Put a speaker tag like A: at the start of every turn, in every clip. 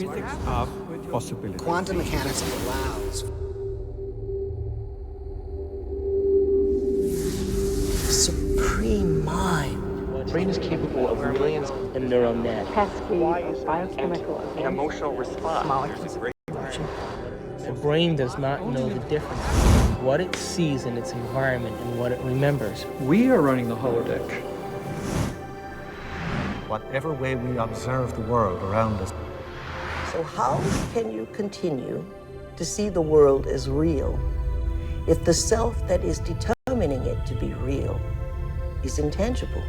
A: physics of possibility.
B: Quantum mechanics allows supreme mind.
C: The brain is capable of millions of neural net.
D: Cascade of biochemical
C: An emotional response.
D: molecules.
C: The brain does not know the difference. What it sees in its environment and what it remembers.
A: We are running the holodeck.
E: Whatever way we observe the world around us.
F: So how can you continue to see the world as real if the self that is determining it to be real is intangible?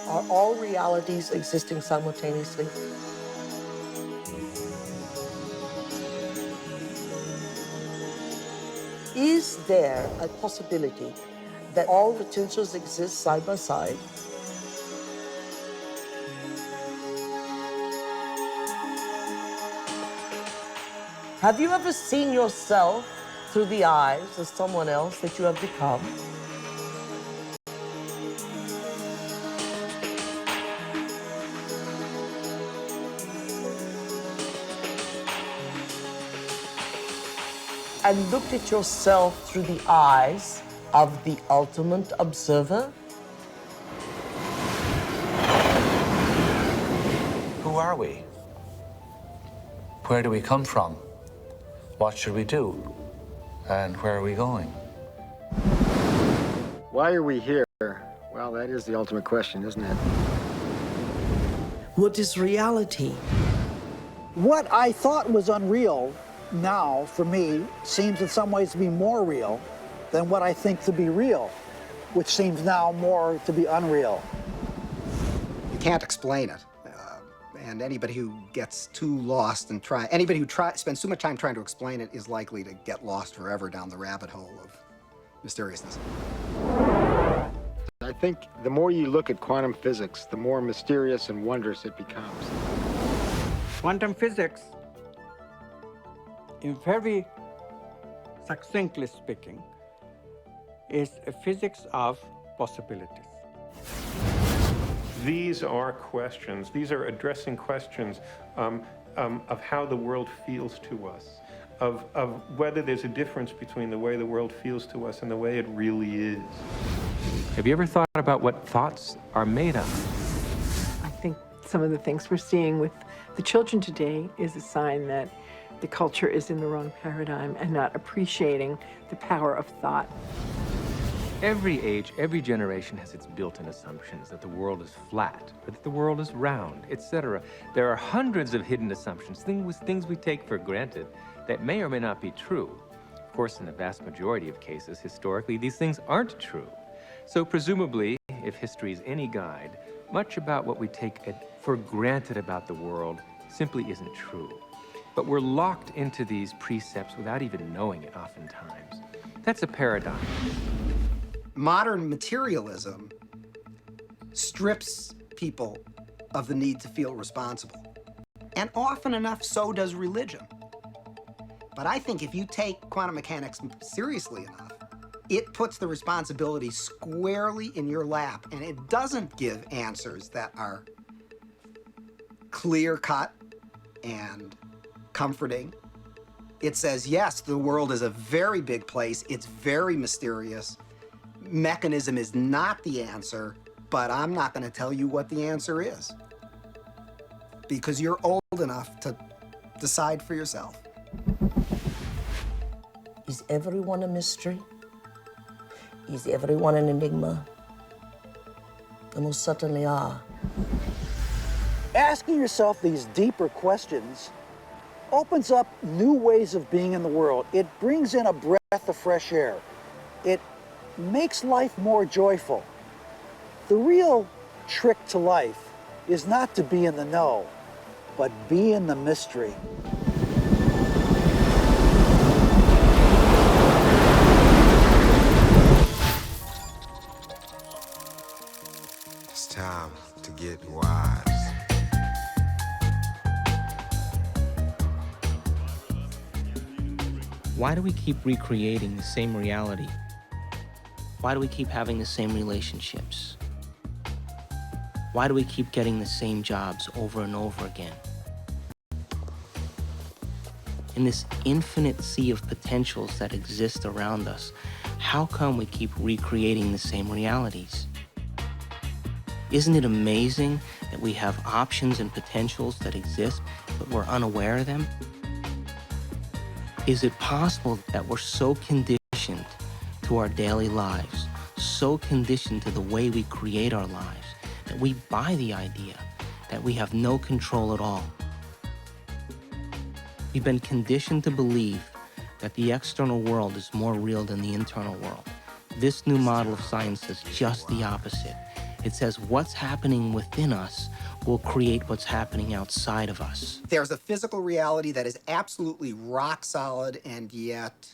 F: Are all realities existing simultaneously? Is there a possibility that all potentials exist side by side? Have you ever seen yourself through the eyes of someone else that you have become? And looked at yourself through the eyes of the ultimate observer?
E: Who are we? Where do we come from? What should we do? And where are we going?
G: Why are we here? Well, that is the ultimate question, isn't it?
F: What is reality?
H: What I thought was unreal now, for me, seems in some ways to be more real than what I think to be real, which seems now more to be unreal.
B: You can't explain it. And anybody who gets too lost and anybody who spends too much time trying to explain it is likely to get lost forever down the rabbit hole of mysteriousness.
G: I think the more you look at quantum physics, the more mysterious and wondrous it becomes.
A: Quantum physics, in very succinctly speaking, is a physics of possibilities.
I: These are questions, these are addressing questions of how the world feels to us, of whether there's a difference between the way the world feels to us and the way it really is.
J: Have you ever thought about what thoughts are made of?
D: I think some of the things we're seeing with the children today is a sign that the culture is in the wrong paradigm and not appreciating the power of thought.
J: Every age, every generation has its built-in assumptions that the world is flat, or that the world is round, etc. There are hundreds of hidden assumptions, things we take for granted that may or may not be true. Of course, in the vast majority of cases, historically, these things aren't true. So presumably, if history is any guide, much about what we take for granted about the world simply isn't true. But we're locked into these precepts without even knowing it oftentimes. That's a paradox.
B: Modern materialism strips people of the need to feel responsible. And often enough, so does religion. But I think if you take quantum mechanics seriously enough, it puts the responsibility squarely in your lap, and it doesn't give answers that are clear-cut and comforting. It says, yes, the world is a very big place, it's very mysterious. Mechanism is not the answer, but I'm not going to tell you what the answer is. Because you're old enough to Decide for yourself.
F: Is everyone a mystery? Is everyone an enigma? They most certainly are.
H: Asking yourself these deeper questions opens up new ways of being in the world. It brings in a breath of fresh air. It makes life more joyful. The real trick to life is not to be in the know, but be in the mystery.
K: It's time to get wise.
C: Why do we keep recreating the same reality? Why do we keep having the same relationships? Why do we keep getting the same jobs over and over again? In this infinite sea of potentials that exist around us, how come we keep recreating the same realities? Isn't it amazing that we have options and potentials that exist, but we're unaware of them? Is it possible that we're so conditioned to our daily lives, so conditioned to the way we create our lives, that we buy the idea that we have no control at all? We've been conditioned to believe that the external world is more real than the internal world. This new model of science says just the opposite. It says what's happening within us will create what's happening outside of us.
B: There's a physical reality that is absolutely rock solid, and yet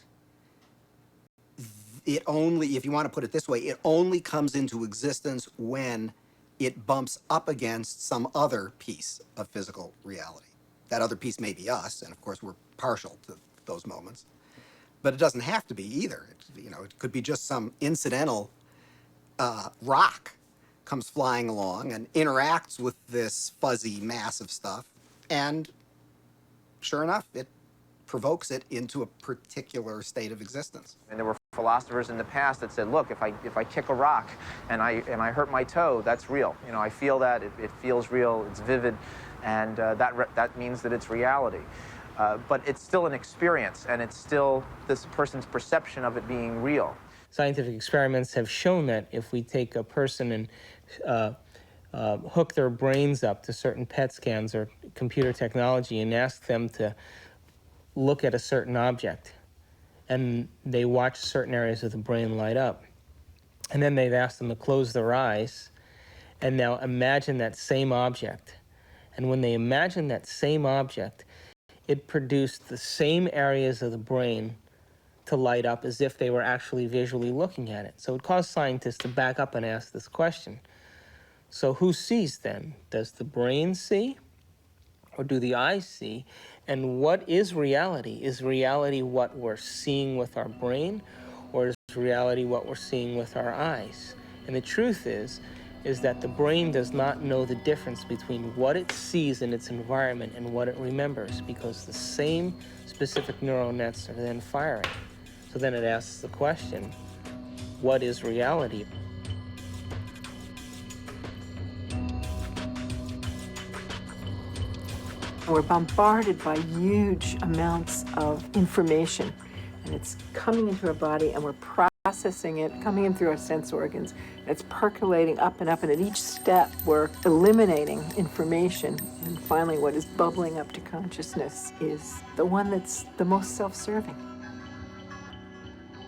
B: it only, if you want to put it this way, it only comes into existence when it bumps up against some other piece of physical reality. That other piece may be us, and of course we're partial to those moments. But it doesn't have to be either. It could be just some incidental rock comes flying along and interacts with this fuzzy mass of stuff, and sure enough, it provokes it into a particular state of existence.
L: And there were philosophers in the past that said, look, if I kick a rock and I hurt my toe, that's real. I feel that, it feels real, it's vivid, and that means that it's reality. But it's still an experience, and it's still this person's perception of it being real.
C: Scientific experiments have shown that if we take a person and hook their brains up to certain PET scans or computer technology and ask them to look at a certain object, and they watch certain areas of the brain light up, and then they've asked them to close their eyes and now imagine that same object. And when they imagine that same object, it produced the same areas of the brain to light up as if they were actually visually looking at it. So it caused scientists to back up and ask this question. So who sees then? Does the brain see? Or do the eyes see? And what is reality? Is reality what we're seeing with our brain? Or is reality what we're seeing with our eyes? And the truth is that the brain does not know the difference between what it sees in its environment and what it remembers, because the same specific neural nets are then firing. So then it asks the question, what is reality?
D: We're bombarded by huge amounts of information, and it's coming into our body, and we're processing it, coming in through our sense organs. It's percolating up, and at each step we're eliminating information, and finally what is bubbling up to consciousness is the one that's the most self-serving.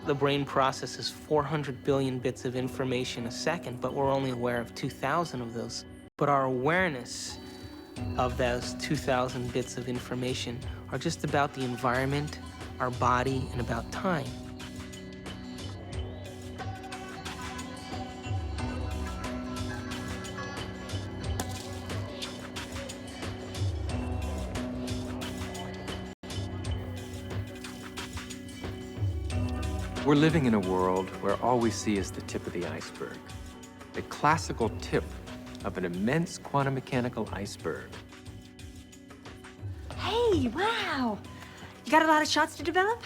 C: The brain processes 400 billion bits of information a second, but we're only aware of 2,000 of those. But our awareness of those 2,000 bits of information are just about the environment, our body, and about time.
J: We're living in a world where all we see is the tip of the iceberg, the classical tip of an immense quantum mechanical iceberg.
M: Hey, wow! You got a lot of shots to develop?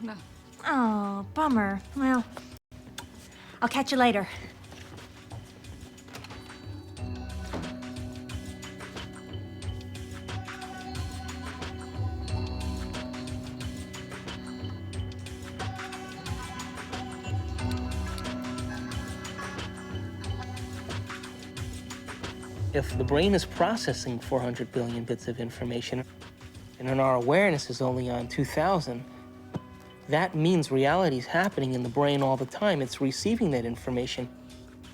N: No.
M: Oh, bummer. Well, I'll catch you later.
C: If the brain is processing 400 billion bits of information, and our awareness is only on 2,000, that means reality is happening in the brain all the time. It's receiving that information,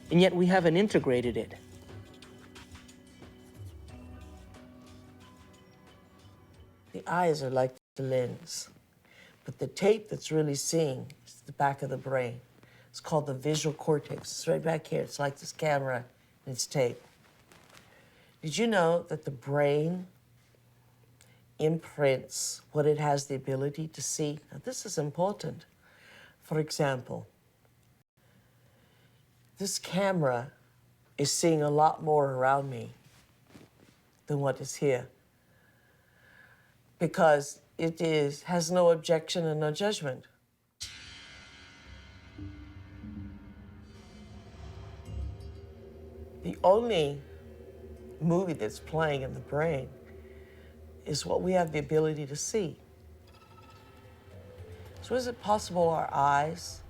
C: and yet we haven't integrated it.
F: The eyes are like the lens, but the tape that's really seeing is the back of the brain. It's called the visual cortex. It's right back here. It's like this camera and it's tape. Did you know that the brain imprints what it has the ability to see? Now, this is important. For example, this camera is seeing a lot more around me than what is here, because it has no objection and no judgment. The only movie that's playing in the brain is what we have the ability to see. So is it possible our eyes,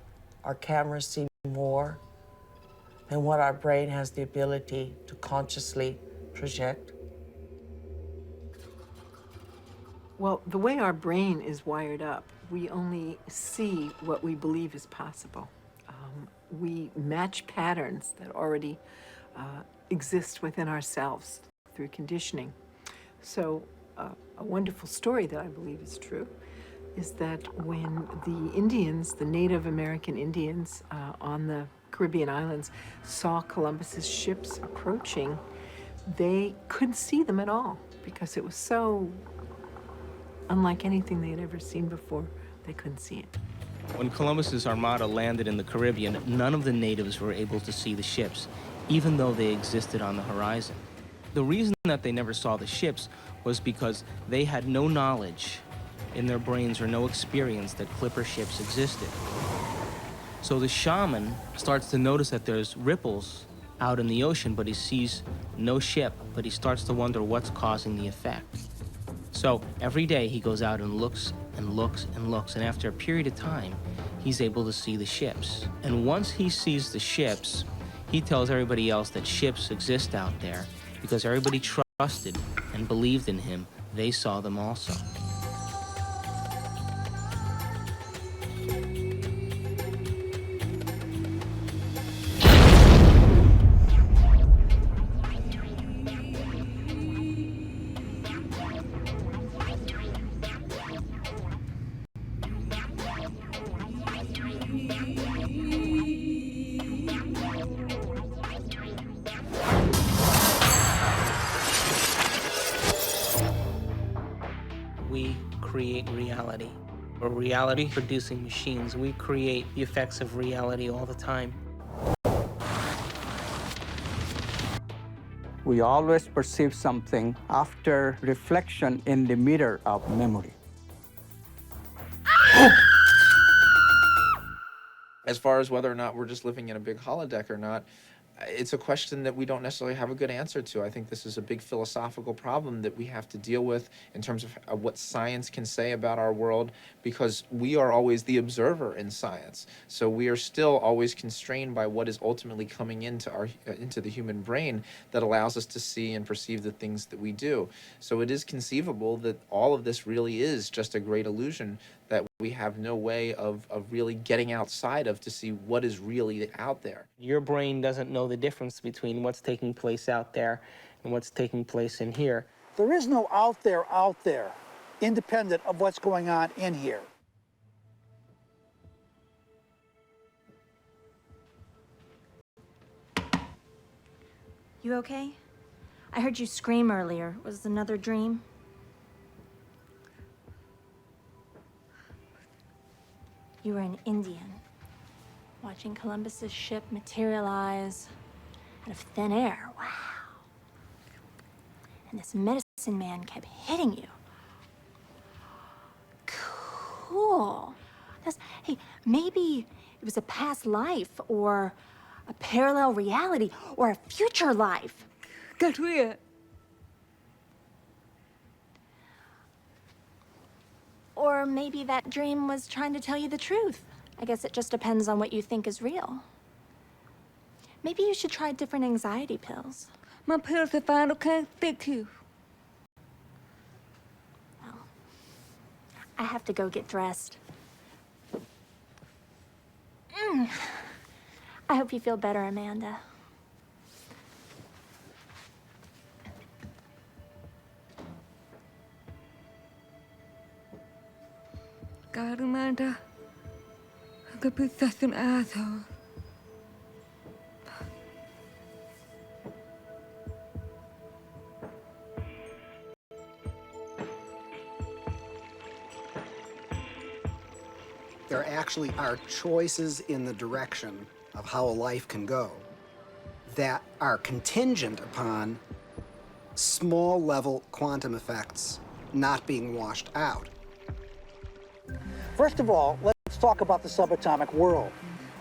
F: our cameras see more than what our brain has the ability to consciously project?
D: Well, the way our brain is wired up, we only see what we believe is possible. We match patterns that already exist within ourselves through conditioning. So a wonderful story that I believe is true is that when the Indians, the Native American Indians on the Caribbean islands saw Columbus's ships approaching, they couldn't see them at all because it was so unlike anything they had ever seen before. They couldn't see it.
C: When Columbus's armada landed in the Caribbean, none of the natives were able to see the ships, even though they existed on the horizon. The reason that they never saw the ships was because they had no knowledge in their brains or no experience that clipper ships existed. So the shaman starts to notice that there's ripples out in the ocean, but he sees no ship, but he starts to wonder what's causing the effect. So every day he goes out and looks and looks and looks, and after a period of time, he's able to see the ships. And once he sees the ships, he tells everybody else that ships exist out there because everybody trusted and believed in him. They saw them also. We create reality. We're reality-producing machines. We create the effects of reality all the time.
A: We always perceive something after reflection in the mirror of memory.
L: As far as whether or not we're just living in a big holodeck or not, it's a question that we don't necessarily have a good answer to. I think this is a big philosophical problem that we have to deal with in terms of what science can say about our world, because we are always the observer in science. So we are still always constrained by what is ultimately coming into the human brain that allows us to see and perceive the things that we do. So it is conceivable that all of this really is just a great illusion that we have no way of really getting outside of to see what is really out there.
C: Your brain doesn't know the difference between what's taking place out there and what's taking place in here.
H: There is no out there, independent of what's going on in here.
M: You okay? I heard you scream earlier. Was it another dream? You were an Indian, watching Columbus's ship materialize out of thin air. Wow. And this medicine man kept hitting you. Cool. Hey, maybe it was a past life or a parallel reality or a future life. Got weird. Or maybe that dream was trying to tell you the truth. I guess it just depends on what you think is real. Maybe you should try different anxiety pills. Man put the final can't think you. Well, I have to go get dressed. I hope you feel better, Amanda. God, Amanda, I could be such an asshole.
B: There actually are choices in the direction of how a life can go that are contingent upon small level quantum effects not being washed out.
H: First of all, let's talk about the subatomic world,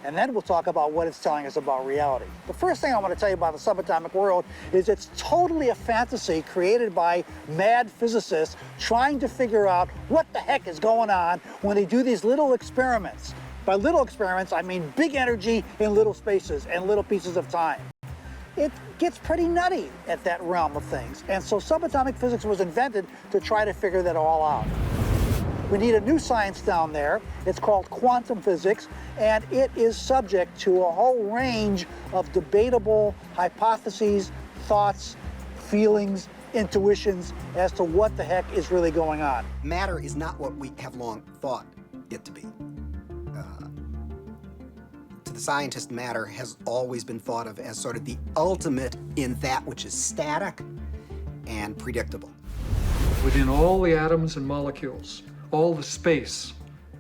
H: and then we'll talk about what it's telling us about reality. The first thing I want to tell you about the subatomic world is it's totally a fantasy created by mad physicists trying to figure out what the heck is going on when they do these little experiments. By little experiments, I mean big energy in little spaces and little pieces of time. It gets pretty nutty at that realm of things, and so subatomic physics was invented to try to figure that all out. We need a new science down there. It's called quantum physics, and it is subject to a whole range of debatable hypotheses, thoughts, feelings, intuitions as to what the heck is really going on.
B: Matter is not what we have long thought it to be. To the scientist, matter has always been thought of as sort of the ultimate in that which is static and predictable.
N: Within all the atoms and molecules, all the space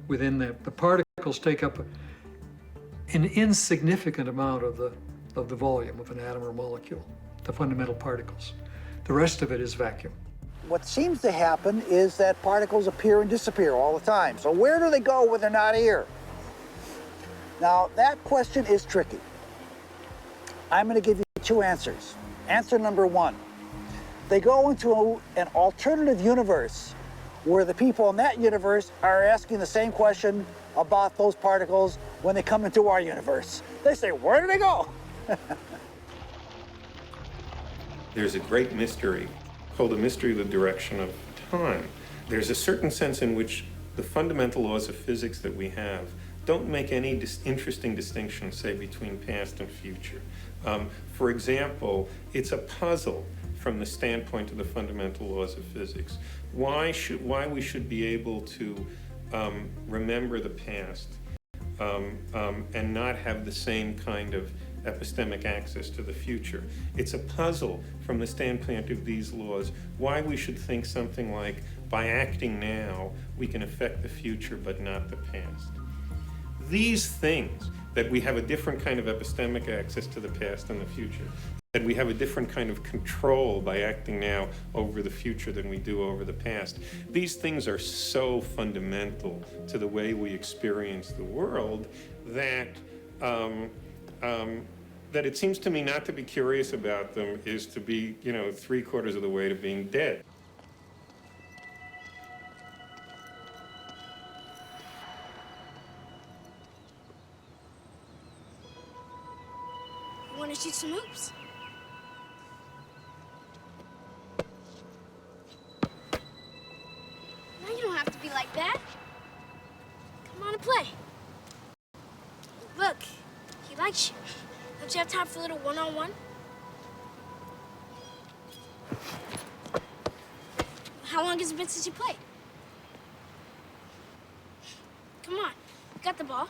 N: within that, the particles take up an insignificant amount of the volume of an atom or molecule, the fundamental particles. The rest of it is vacuum.
H: What seems to happen is that particles appear and disappear all the time. So where do they go when they're not here? Now, that question is tricky. I'm going to give you two answers. Answer number one, they go into an alternative universe where the people in that universe are asking the same question about those particles when they come into our universe. They say, where do they go?
I: There's a great mystery called the mystery of the direction of time. There's a certain sense in which the fundamental laws of physics that we have don't make any interesting distinction, say, between past and future. For example, it's a puzzle from the standpoint of the fundamental laws of physics. Why we should be able to remember the past and not have the same kind of epistemic access to the future. It's a puzzle from the standpoint of these laws, why we should think something like, by acting now, we can affect the future but not the past. These things, that we have a different kind of epistemic access to the past and the future, that we have a different kind of control by acting now over the future than we do over the past. These things are so fundamental to the way we experience the world that that it seems to me not to be curious about them is to be, 3/4 of the way to being dead.
O: You want to shoot some hoops? Now you don't have to be like that. Come on and play. Look, he likes you. Don't you have time for a little one-on-one? How long has it been since you played? Come on, you got the ball.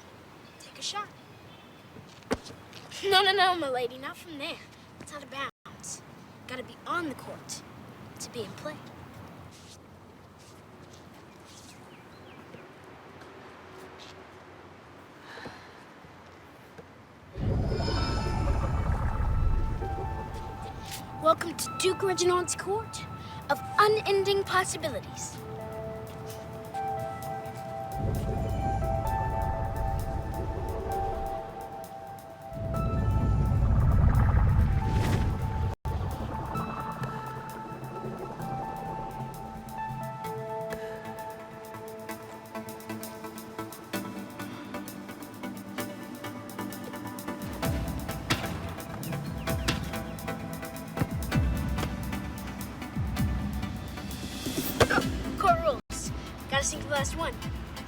O: Take a shot. No, my lady, not from there. It's out of bounds. Gotta be on the court to be in play. Welcome to Duke Reginald's court of unending possibilities. think of the last one.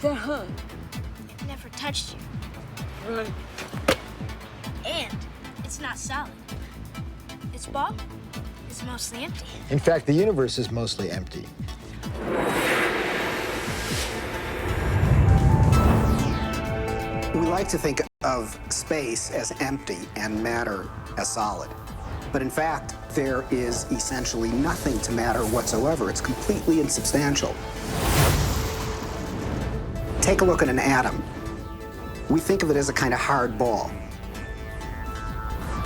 D: The huh?
O: It never touched you.
D: Right.
O: And it's not solid. Its ball is mostly empty.
G: In fact, the universe is mostly empty.
B: We like to think of space as empty and matter as solid. But in fact, there is essentially nothing to matter whatsoever. It's completely insubstantial. Take a look at an atom. We think of it as a kind of hard ball.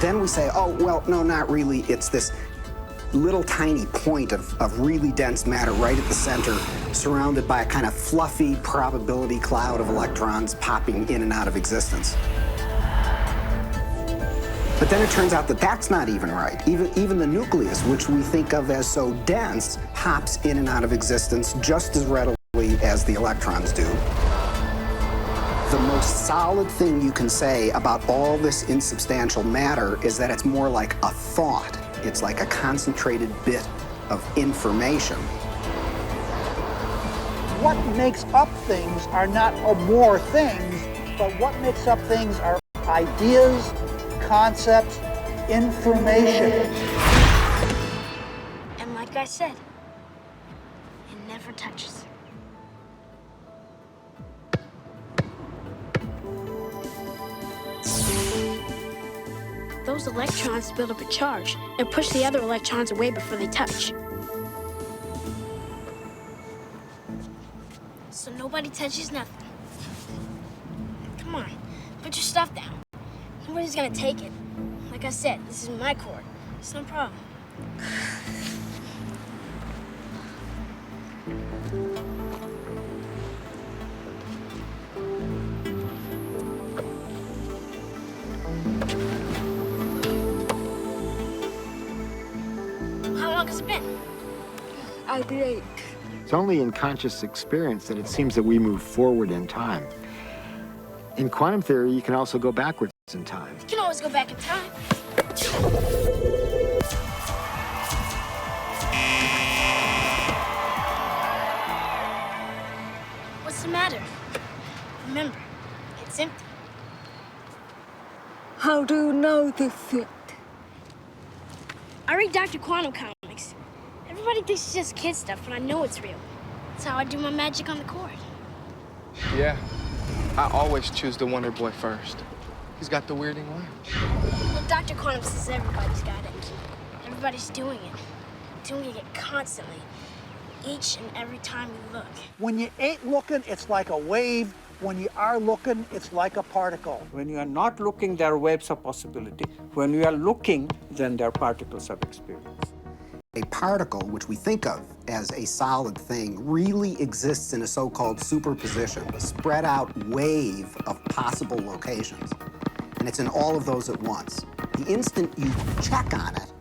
B: Then we say, oh, well, no, not really. It's this little tiny point of really dense matter right at the center, surrounded by a kind of fluffy probability cloud of electrons popping in and out of existence. But then it turns out that that's not even right. Even the nucleus, which we think of as so dense, hops in and out of existence just as readily as the electrons do. The most solid thing you can say about all this insubstantial matter is that it's more like a thought. It's like a concentrated bit of information.
H: What makes up things are not more things, but what makes up things are ideas, concepts, information.
O: And like I said, it never touches. Those electrons build up a charge and push the other electrons away before they touch. So nobody touches nothing. Come on, put your stuff down. Nobody's gonna take it. Like I said, this is my court. It's no problem. How long has it been?
D: I think.
G: It's only in conscious experience that it seems that we move forward in time. In quantum theory, you can also go backwards in time.
O: You can always go back in time. What's the matter? Remember, it's empty.
D: How do you know this yet?
O: I read Dr. Quantum comics. Everybody thinks it's just kid stuff, but I know it's real. That's how I do my magic on the court.
P: Yeah, I always choose the Wonder Boy first. He's got the weirding way.
O: Well, Dr. Quantum says everybody's got it. Everybody's doing it. Doing it constantly. Each and every time you look.
H: When you ain't looking, it's like a wave. When you are looking, it's like a particle.
A: When you are not looking, there are waves of possibility. When you are looking, then there are particles of experience.
B: A particle, which we think of as a solid thing, really exists in a so-called superposition, a spread out wave of possible locations. And it's in all of those at once. The instant you check on it,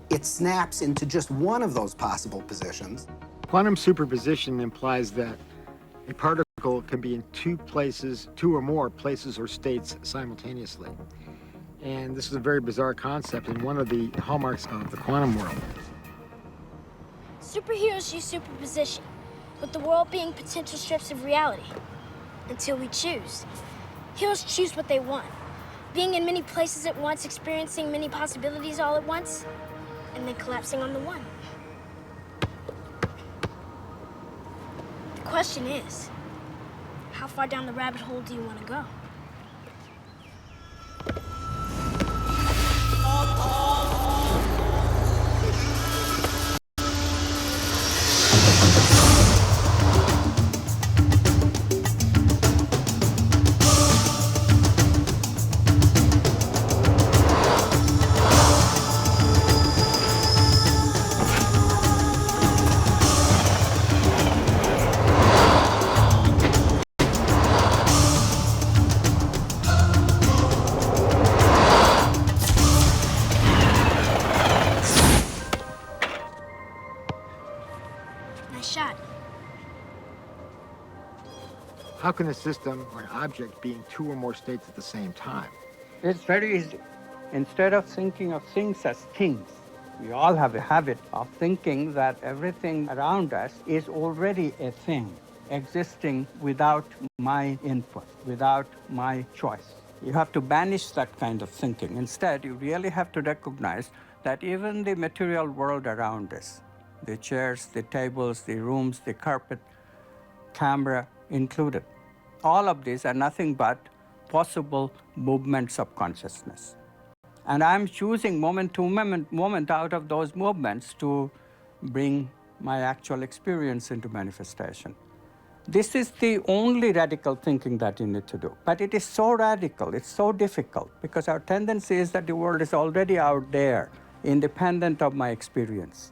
B: it snaps into just one of those possible positions.
G: Quantum superposition implies that a particle can be in two or more places or states simultaneously. And this is a very bizarre concept and one of the hallmarks of the quantum world.
O: Superheroes use superposition, with the world being potential strips of reality. Until we choose. Heroes choose what they want. Being in many places at once, experiencing many possibilities all at once, and then collapsing on the one. The question is, how far down the rabbit hole do you want to go? Nice shot.
G: How can a system or an object be in two or more states at the same time?
A: It's very easy. Instead of thinking of things as things, we all have a habit of thinking that everything around us is already a thing. existing without my input, without my choice. You have to banish that kind of thinking. Instead, you really have to recognize that even the material world around us, the chairs, the tables, the rooms, the carpet, camera included, all of these are nothing but possible movements of consciousness. And I'm choosing moment to moment out of those movements to bring my actual experience into manifestation. This is the only radical thinking that you need to do. But it is so radical, it's so difficult, because our tendency is that the world is already out there, independent of my experience.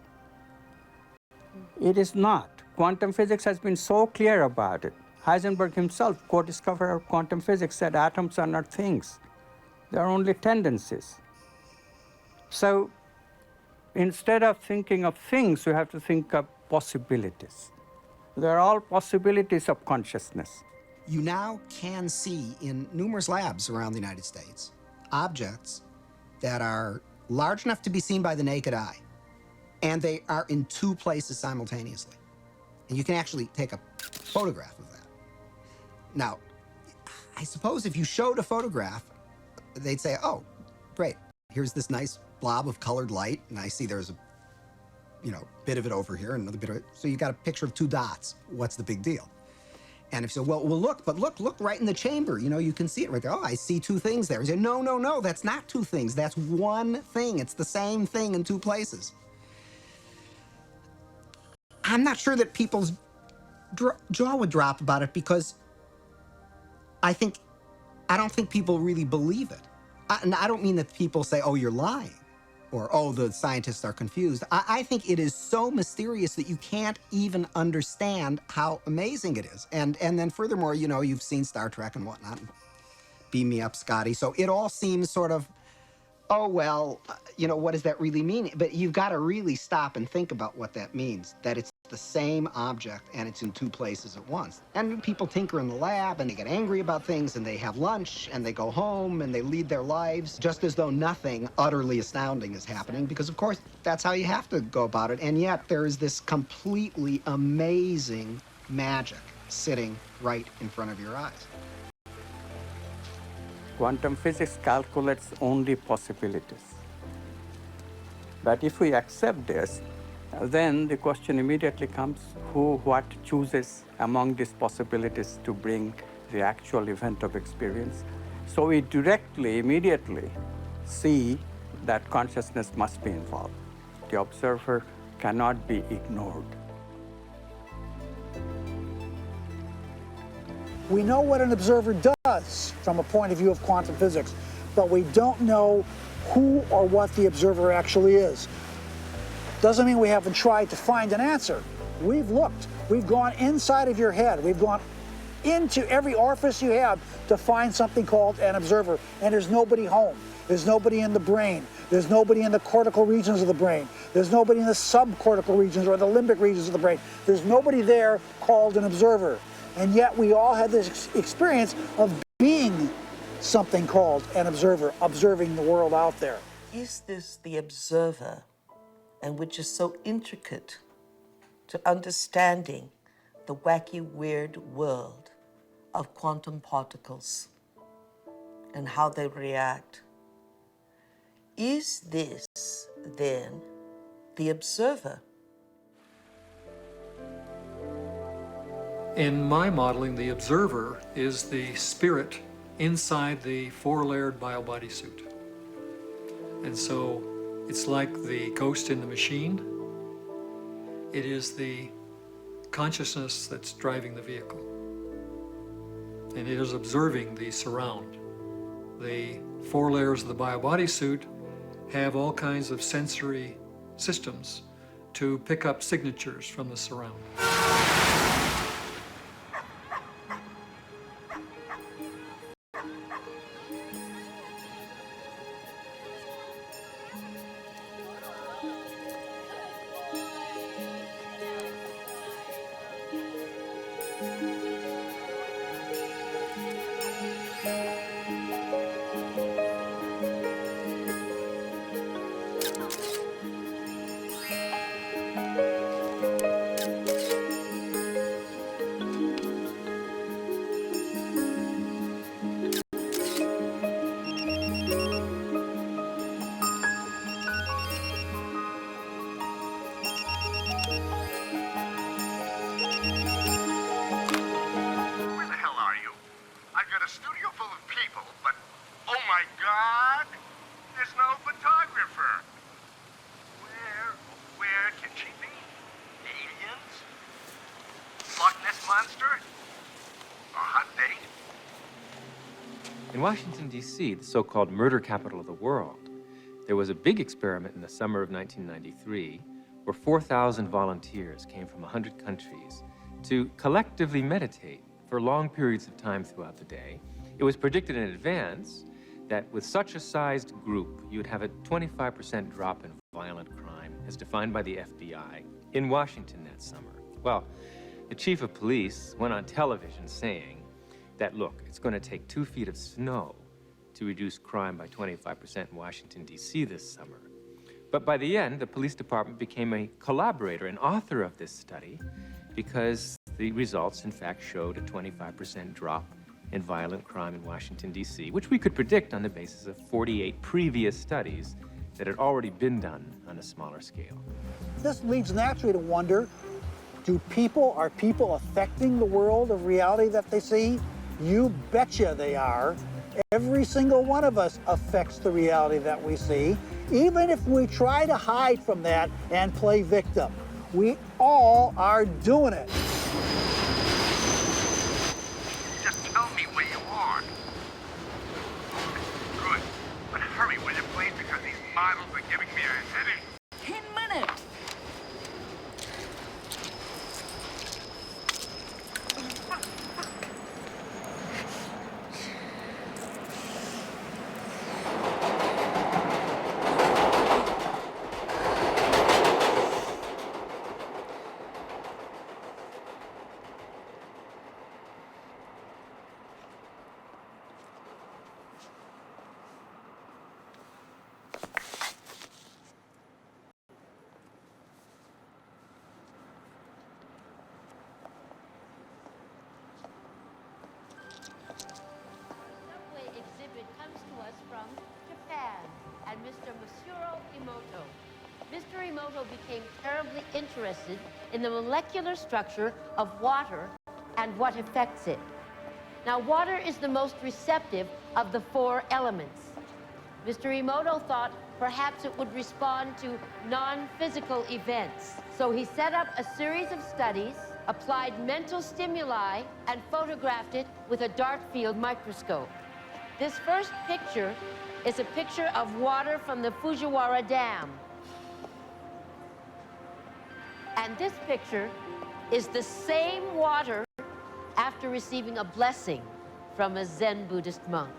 A: It is not. Quantum physics has been so clear about it. Heisenberg himself, co-discoverer of quantum physics, said atoms are not things. They are only tendencies. So instead of thinking of things, we have to think of possibilities. They're all possibilities of consciousness.
B: You now can see in numerous labs around the United States objects that are large enough to be seen by the naked eye, and they are in two places simultaneously. And you can actually take a photograph of that. Now, I suppose if you showed a photograph, they'd say, oh, great, here's this nice blob of colored light, and I see there's a bit of it over here and another bit of it. So you got a picture of two dots. What's the big deal? And if you say, well, look right in the chamber. You can see it right there. Oh, I see two things there. You say, no, that's not two things. That's one thing. It's the same thing in two places. I'm not sure that people's jaw would drop about it, because I don't think people really believe it. And I don't mean that people say, oh, you're lying, or, oh, the scientists are confused. I think it is so mysterious that you can't even understand how amazing it is. And then furthermore, you've seen Star Trek and whatnot. Beam me up, Scotty. So it all seems sort of, oh, well, what does that really mean? But you've got to really stop and think about what that means, that it's the same object and it's in two places at once. And people tinker in the lab and they get angry about things and they have lunch and they go home and they lead their lives just as though nothing utterly astounding is happening, because of course that's how you have to go about it. And yet there is this completely amazing magic sitting right in front of your eyes.
A: Quantum physics calculates only possibilities. But if we accept this, then the question immediately comes, what chooses among these possibilities to bring the actual event of experience? So we directly, immediately see that consciousness must be involved. The observer cannot be ignored.
H: We know what an observer does from a point of view of quantum physics, but we don't know who or what the observer actually is. Doesn't mean we haven't tried to find an answer. We've looked. We've gone inside of your head. We've gone into every orifice you have to find something called an observer, and there's nobody home. There's nobody in the brain. There's nobody in the cortical regions of the brain. There's nobody in the subcortical regions or the limbic regions of the brain. There's nobody there called an observer. And yet we all have this experience of being something called an observer, observing the world out there.
F: Is this the observer, and which is so intricate to understanding the wacky, weird world of quantum particles and how they react? Is this, then, the observer?
N: In my modeling, the observer is the spirit inside the four-layered biobody suit. And so it's like the ghost in the machine. It is the consciousness that's driving the vehicle. And it is observing the surround. The four layers of the biobody suit have all kinds of sensory systems to pick up signatures from the surround.
Q: a studio full of people, but oh my God, there's no photographer. Where can she be? Aliens? Loch Ness Monster? A hot date?
J: In Washington, D.C., the so-called murder capital of the world, there was a big experiment in the summer of 1993 where 4,000 volunteers came from 100 countries to collectively meditate for long periods of time throughout the day. It was predicted in advance that with such a sized group, you'd have a 25% drop in violent crime, as defined by the FBI, in Washington that summer. Well, the chief of police went on television saying that, look, it's going to take 2 feet of snow to reduce crime by 25% in Washington, D.C. this summer. But by the end, the police department became a collaborator and author of this study because the results, in fact, showed a 25% drop in violent crime in Washington, D.C., which we could predict on the basis of 48 previous studies that had already been done on a smaller scale.
H: This leads naturally to wonder, are people affecting the world of reality that they see? You betcha they are. Every single one of us affects the reality that we see, even if we try to hide from that and play victim. We all are doing it.
Q: Just tell me where you are. Good. But hurry, will you please, because these models are giving me a headache.
R: 10 minutes.
S: Mr. Emoto became terribly interested in the molecular structure of water and what affects it. Now, water is the most receptive of the 4 elements. Mr. Emoto thought perhaps it would respond to non-physical events. So he set up a series of studies, applied mental stimuli, and photographed it with a dark field microscope. This first picture is a picture of water from the Fujiwara Dam. And this picture is the same water after receiving a blessing from a Zen Buddhist monk.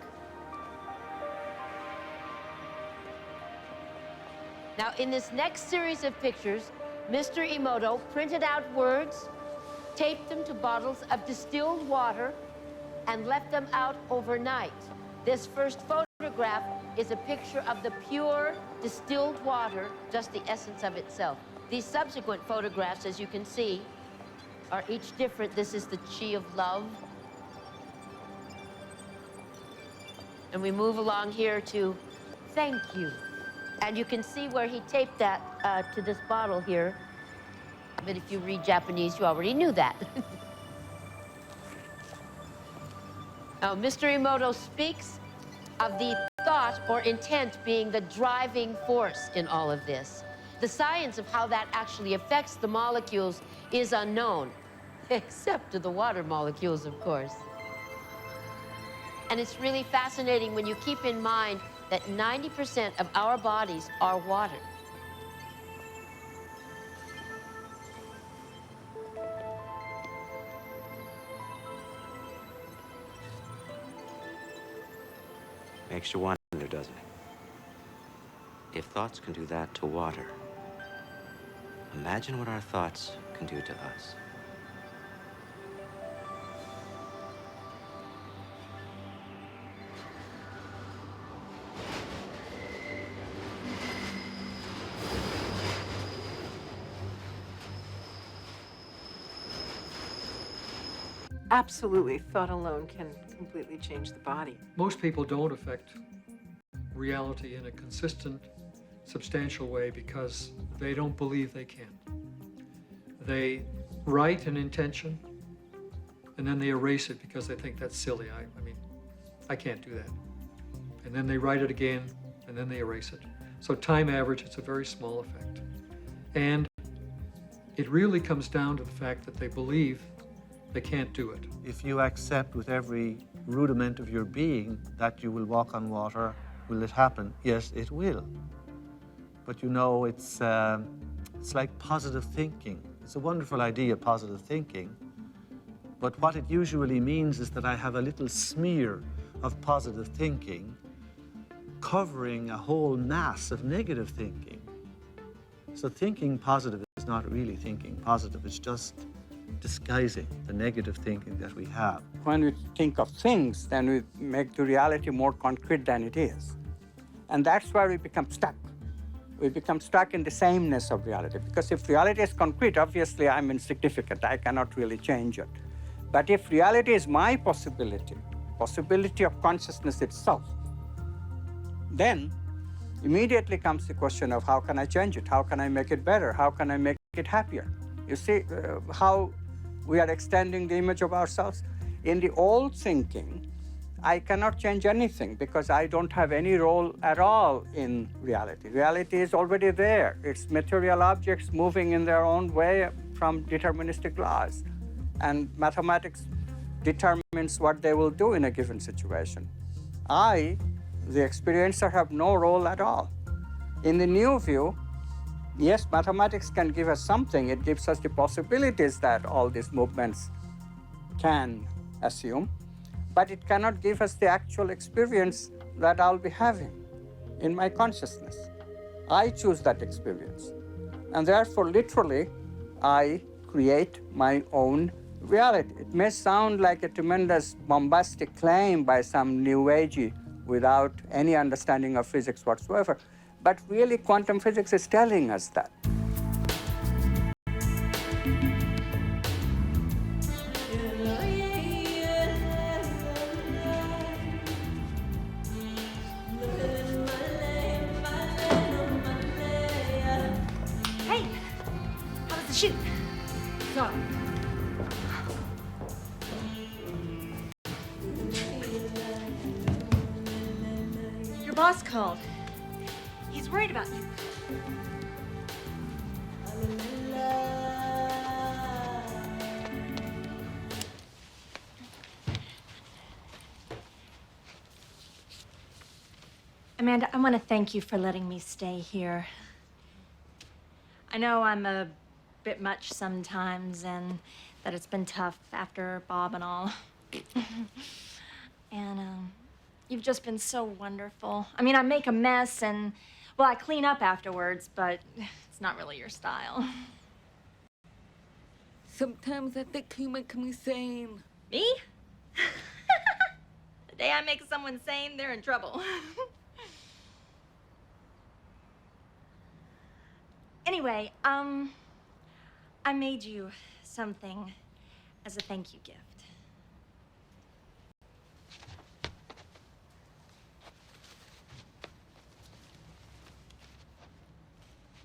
S: Now, in this next series of pictures, Mr. Emoto printed out words, taped them to bottles of distilled water, and left them out overnight. This first photograph is a picture of the pure distilled water, just the essence of itself. These subsequent photographs, as you can see, are each different. This is the chi of love. And we move along here to thank you. And you can see where he taped that to this bottle here. But if you read Japanese, you already knew that. Now, Mr. Emoto speaks of the thought or intent being the driving force in all of this. The science of how that actually affects the molecules is unknown, except to the water molecules, of course. And it's really fascinating when you keep in mind that 90% of our bodies are water.
T: Makes you wonder, doesn't it? If thoughts can do that to water, imagine what our thoughts can do to us.
D: Absolutely, thought alone can completely change the body.
N: Most people don't affect reality in a consistent, substantial way because they don't believe they can. They write an intention and then they erase it because they think that's silly. I mean, I can't do that. And then they write it again, and then they erase it. So time average, it's a very small effect. And it really comes down to the fact that they believe they can't do it.
R: If you accept with every rudiment of your being that you will walk on water, will it happen? Yes, it will. But you know, it's like positive thinking. It's a wonderful idea, positive thinking. But what it usually means is that I have a little smear of positive thinking covering a whole mass of negative thinking. So thinking positive is not really thinking positive, it's just disguising the negative thinking that we have.
A: When we think of things, then we make the reality more concrete than it is. And that's where we become stuck. We become stuck in the sameness of reality. Because if reality is concrete, obviously I'm insignificant. I cannot really change it. But if reality is my possibility of consciousness itself, then immediately comes the question of how can I change it? How can I make it better? How can I make it happier? You see how we are extending the image of ourselves? In the old thinking, I cannot change anything because I don't have any role at all in reality. Reality is already there. It's material objects moving in their own way from deterministic laws. And mathematics determines what they will do in a given situation. I, the experiencer, have no role at all. In the new view, yes, mathematics can give us something. It gives us the possibilities that all these movements can assume, but it cannot give us the actual experience that I'll be having in my consciousness. I choose that experience. And therefore, literally, I create my own reality. It may sound like a tremendous bombastic claim by some new agey without any understanding of physics whatsoever, but really quantum physics is telling us that.
M: Hey, how was the shoot? So. Your boss called. He's worried about you. Amanda, I want to thank you for letting me stay here. I know I'm a bit much sometimes and that it's been tough after Bob and all. And you've just been so wonderful. I mean, I make a mess and, well, I clean up afterwards, but it's not really your style.
U: Sometimes I think you make me sane.
M: Me? The day I make someone sane, they're in trouble. Anyway, I made you something as a thank you gift.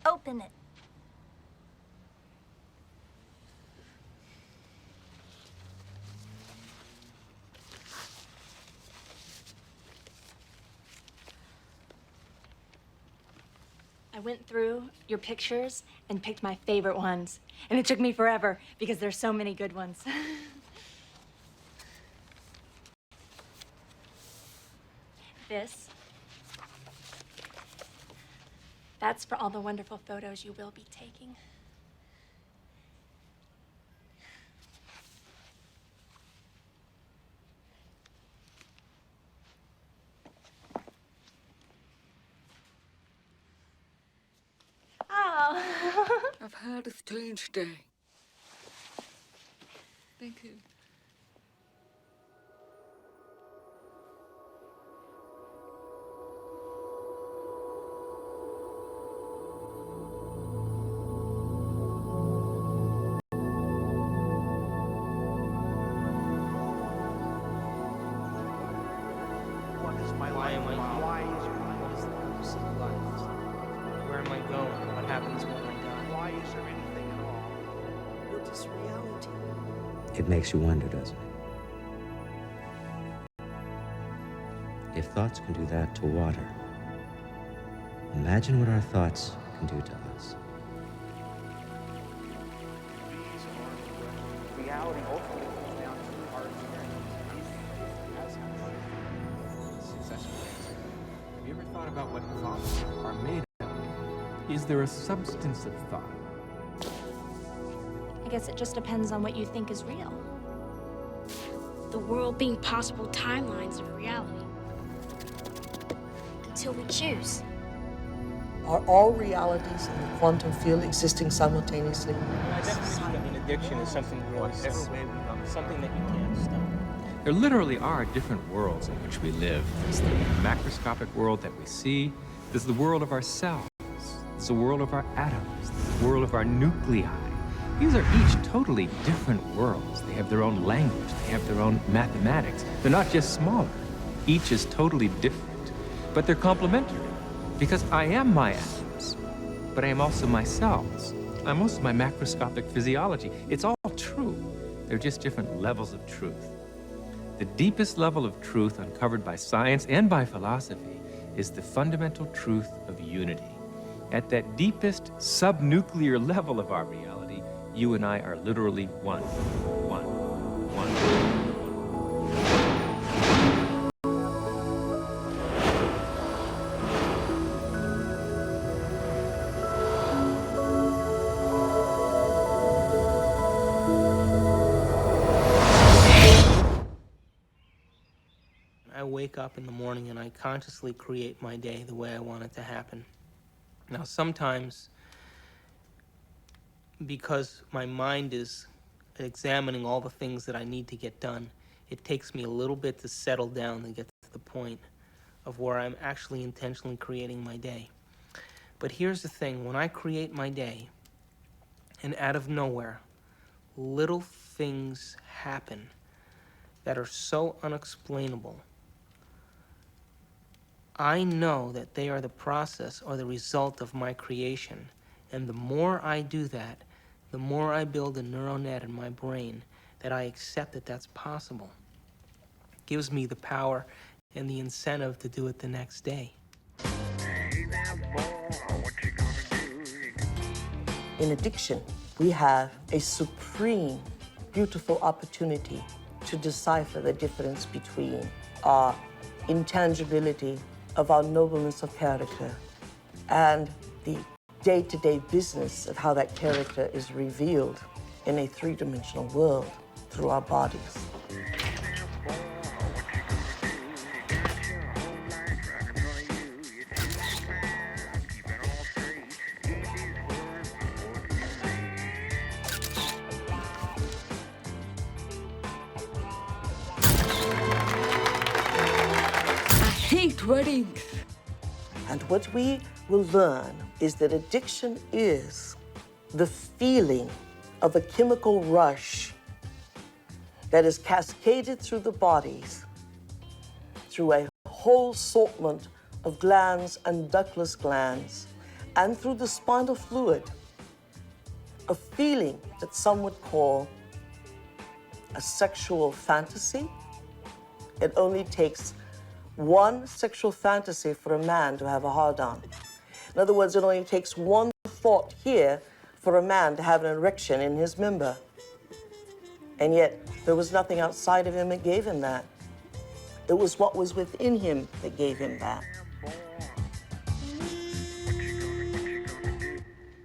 M: Open it. I went through your pictures and picked my favorite ones. And it took me forever because there's so many good ones. This. That's for all the wonderful photos you will be taking. Oh.
U: I've had a strange day. Thank you.
C: Why am I here? What is the purpose of life? Where am I going? What happens when I die?
Q: Why is there anything at all?
F: What is reality?
T: It makes you wonder, doesn't it? If thoughts can do that to water, imagine what our thoughts can do to us.
L: Reality ultimately comes down to our experience.
J: Successful answer. Have you ever thought about what thoughts are made of? Is there a substance of thought?
M: I guess it just depends on what you think is real.
O: The world being possible timelines of reality. Until we choose.
F: Are all realities in the quantum field existing simultaneously?
C: My definition of an addiction is something really simple, something that you can't stop.
J: There literally are different worlds in which we live. There's the macroscopic world that we see. There's the world of our cells. There's the world of our atoms. There's the world of our nuclei. These are each totally different worlds. They have their own language. They have their own mathematics. They're not just smaller. Each is totally different, but they're complementary. Because I am my atoms, but I am also my cells. I'm also my macroscopic physiology. It's all true. They're just different levels of truth. The deepest level of truth uncovered by science and by philosophy is the fundamental truth of unity. At that deepest subnuclear level of our reality, you and I are literally one.
C: I wake up in the morning and I consciously create my day the way I want it to happen. Now, sometimes, because my mind is examining all the things that I need to get done, it takes me a little bit to settle down and get to the point of where I'm actually intentionally creating my day. But here's the thing, when I create my day, and out of nowhere, little things happen that are so unexplainable, I know that they are the process or the result of my creation. And the more I do that, the more I build a neural net in my brain that I accept that that's possible. It gives me the power and the incentive to do it the next day.
F: In addiction, we have a supreme, beautiful opportunity to decipher the difference between our intangibility of our nobleness of character and the day-to-day business of how that character is revealed in a three-dimensional world through our bodies.
U: Hate weddings.
F: And what we will learn is that addiction is the feeling of a chemical rush that is cascaded through the bodies through a whole assortment of glands and ductless glands and through the spinal fluid, a feeling that some would call a sexual fantasy. It only takes one sexual fantasy for a man to have a hard-on. In other words, it only takes one thought here for a man to have an erection in his member. And yet, there was nothing outside of him that gave him that. It was what was within him that gave him that.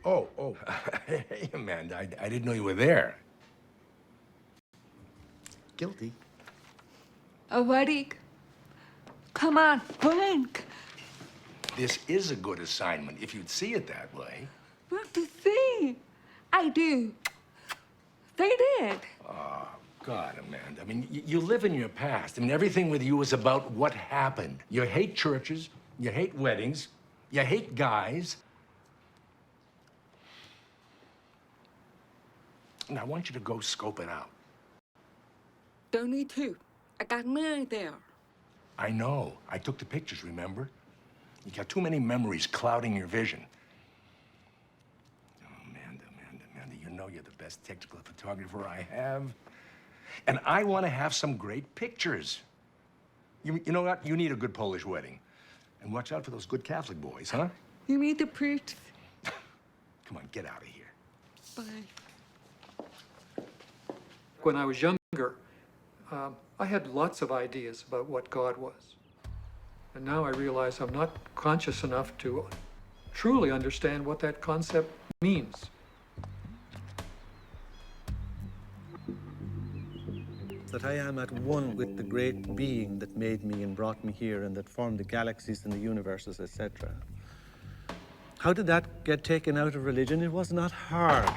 E: Oh, hey, Amanda, I didn't know you were there.
B: Guilty.
U: A wedding. Come on, blink.
E: This is a good assignment, if you'd see it that way.
U: What to see? I do. They did.
E: Oh, God, Amanda. I mean, you live in your past. I mean, everything with you is about what happened. You hate churches, you hate weddings, you hate guys. And I want you to go scope it out.
U: Don't need to. I got married there.
E: I know. I took the pictures, remember? You got too many memories clouding your vision. Oh, Amanda, you know you're the best technical photographer I have. And I want to have some great pictures. You know what? You need a good Polish wedding. And watch out for those good Catholic boys, huh?
U: You meet the priest.
E: Come on, get out of here.
U: Bye.
N: When I was younger, I had lots of ideas about what God was. And now I realize I'm not conscious enough to truly understand what that concept means.
R: That I am at one with the great being that made me and brought me here and that formed the galaxies and the universes, etc. How did that get taken out of religion? It was not hard.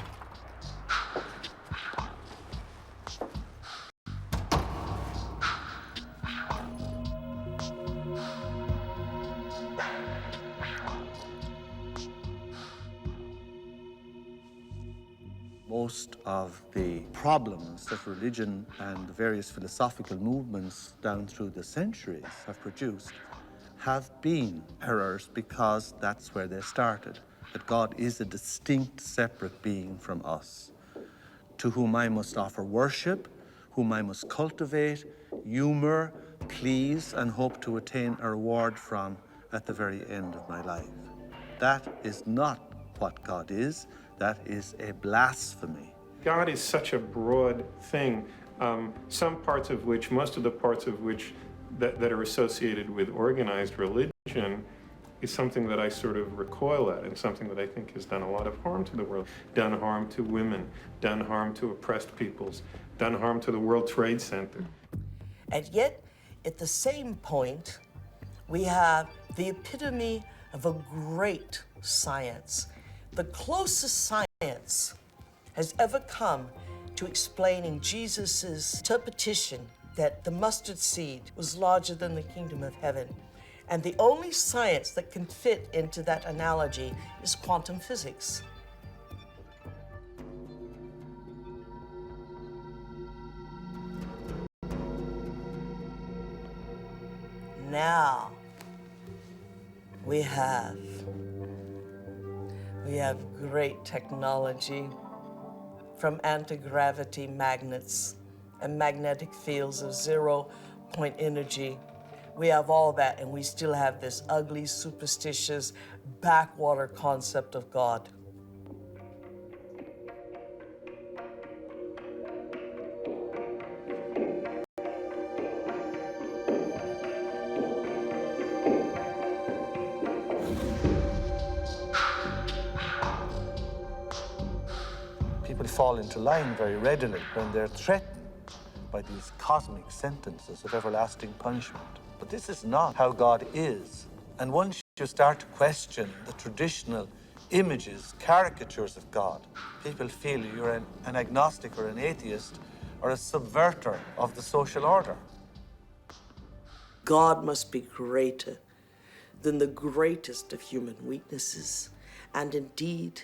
R: Most of the problems that religion and the various philosophical movements down through the centuries have produced have been errors because that's where they started, that God is a distinct, separate being from us, to whom I must offer worship, whom I must cultivate, humor, please, and hope to attain a reward from at the very end of my life. That is not what God is. That is a blasphemy.
I: God is such a broad thing, some parts of which, most of the parts of which that are associated with organized religion is something that I sort of recoil at and something that I think has done a lot of harm to the world, done harm to women, done harm to oppressed peoples, done harm to the World Trade Center.
F: And yet, at the same point, we have the epitome of a great science. The closest science has ever come to explaining Jesus' interpretation that the mustard seed was larger than the kingdom of heaven. And the only science that can fit into that analogy is quantum physics. Now, we have great technology, from anti-gravity magnets and magnetic fields of zero-point energy. We have all that, and we still have this ugly, superstitious, backwater concept of God.
R: People fall into line very readily when they're threatened by these cosmic sentences of everlasting punishment. But this is not how God is. And once you start to question the traditional images, caricatures of God, people feel you're an agnostic or an atheist or a subverter of the social order.
F: God must be greater than the greatest of human weaknesses, and indeed,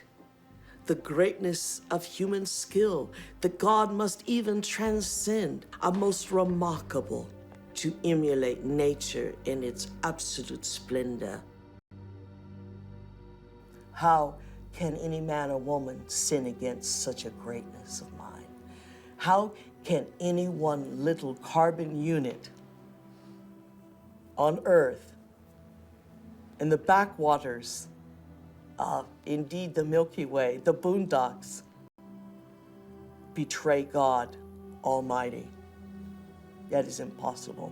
F: the greatness of human skill, that God must even transcend a most remarkable to emulate nature in its absolute splendor. How can any man or woman sin against such a greatness of mind? How can any one little carbon unit on Earth, in the backwaters of, indeed, the Milky Way, the boondocks, betray God Almighty? That is impossible.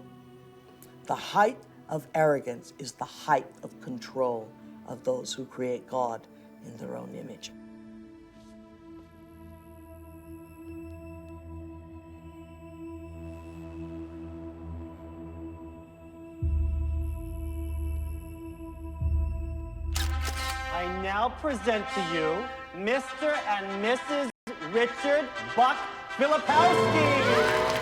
F: The height of arrogance is the height of control of those who create God in their own image.
K: I now present to you Mr. and Mrs. Richard Buck Filipowski.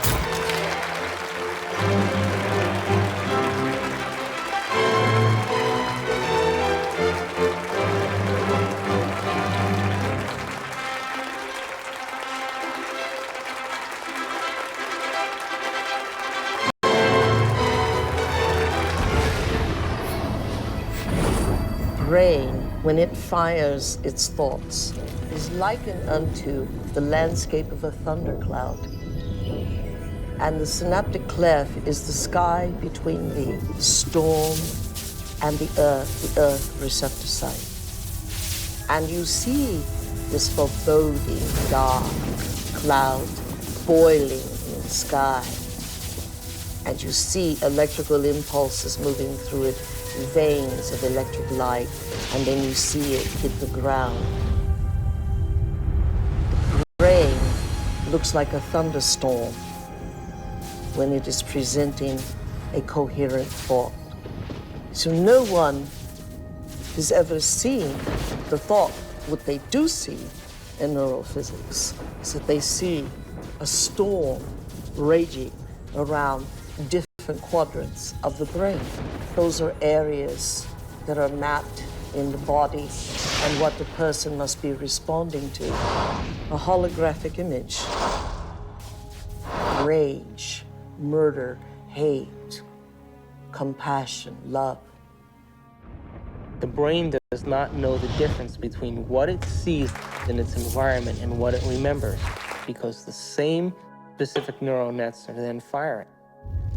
F: Brain, when it fires its thoughts, is likened unto the landscape of a thundercloud. And the synaptic cleft is the sky between the storm and the earth receptor site. And you see this foreboding dark cloud boiling in the sky. And you see electrical impulses moving through it, veins of electric light, and then you see it hit the ground. The brain looks like a thunderstorm when it is presenting a coherent thought. So no one has ever seen the thought. What they do see in neurophysics is that they see a storm raging around different quadrants of the brain. Those are areas that are mapped in the body and what the person must be responding to. A holographic image, rage, murder, hate, compassion, love.
C: The brain does not know the difference between what it sees in its environment and what it remembers, because the same specific neural nets are then firing.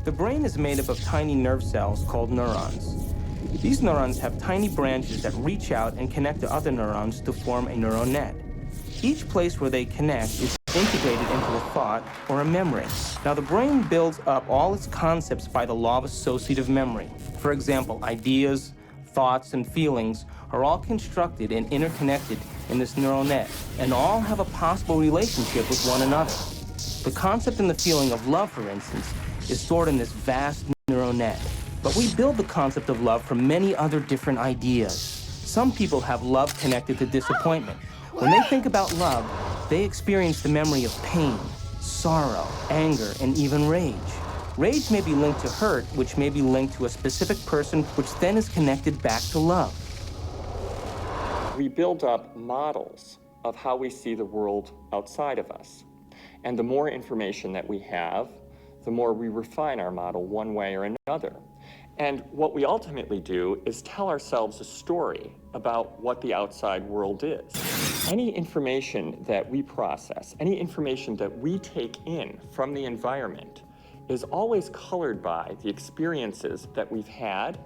C: The brain is made up of tiny nerve cells called neurons. These neurons have tiny branches that reach out and connect to other neurons to form a neural net. Each place where they connect is integrated into a thought or a memory. Now, the brain builds up all its concepts by the law of associative memory. For example, ideas, thoughts, and feelings are all constructed and interconnected in this neural net, and all have a possible relationship with one another. The concept and the feeling of love, for instance, is stored in this vast neural net. But we build the concept of love from many other different ideas. Some people have love connected to disappointment. When they think about love, they experience the memory of pain, sorrow, anger, and even rage. Rage may be linked to hurt, which may be linked to a specific person, which then is connected back to love.
P: We build up models of how we see the world outside of us. And the more information that we have, the more we refine our model one way or another. And what we ultimately do is tell ourselves a story about what the outside world is. Any information that we process, any information that we take in from the environment is always colored by the experiences that we've had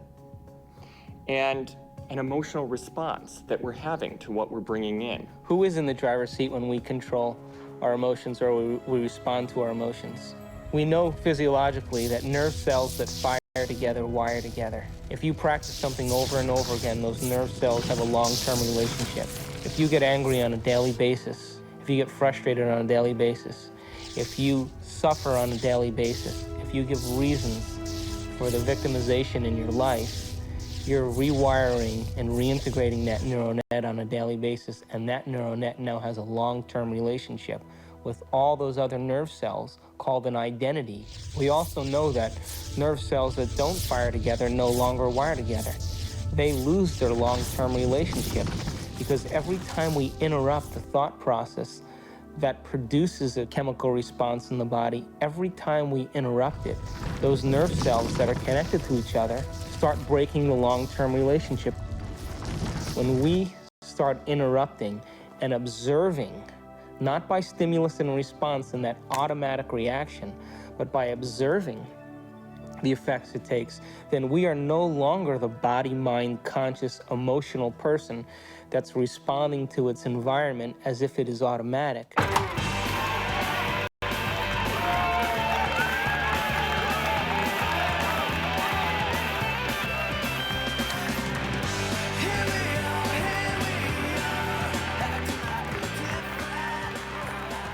P: and an emotional response that we're having to what we're bringing in.
C: Who is in the driver's seat when we control our emotions or we respond to our emotions? We know physiologically that nerve cells that fire together wire together. If you practice something over and over again, those nerve cells have a long-term relationship. If you get angry on a daily basis, if you get frustrated on a daily basis, if you suffer on a daily basis, if you give reasons for the victimization in your life, you're rewiring and reintegrating that neural net on a daily basis, and that neural net now has a long-term relationship with all those other nerve cells called an identity. We also know that nerve cells that don't fire together no longer wire together. They lose their long-term relationship because every time we interrupt the thought process that produces a chemical response in the body, every time we interrupt it, those nerve cells that are connected to each other start breaking the long-term relationship. When we start interrupting and observing, not by stimulus and response and that automatic reaction, but by observing the effects it takes, then we are no longer the body, mind, conscious, emotional person that's responding to its environment as if it is automatic.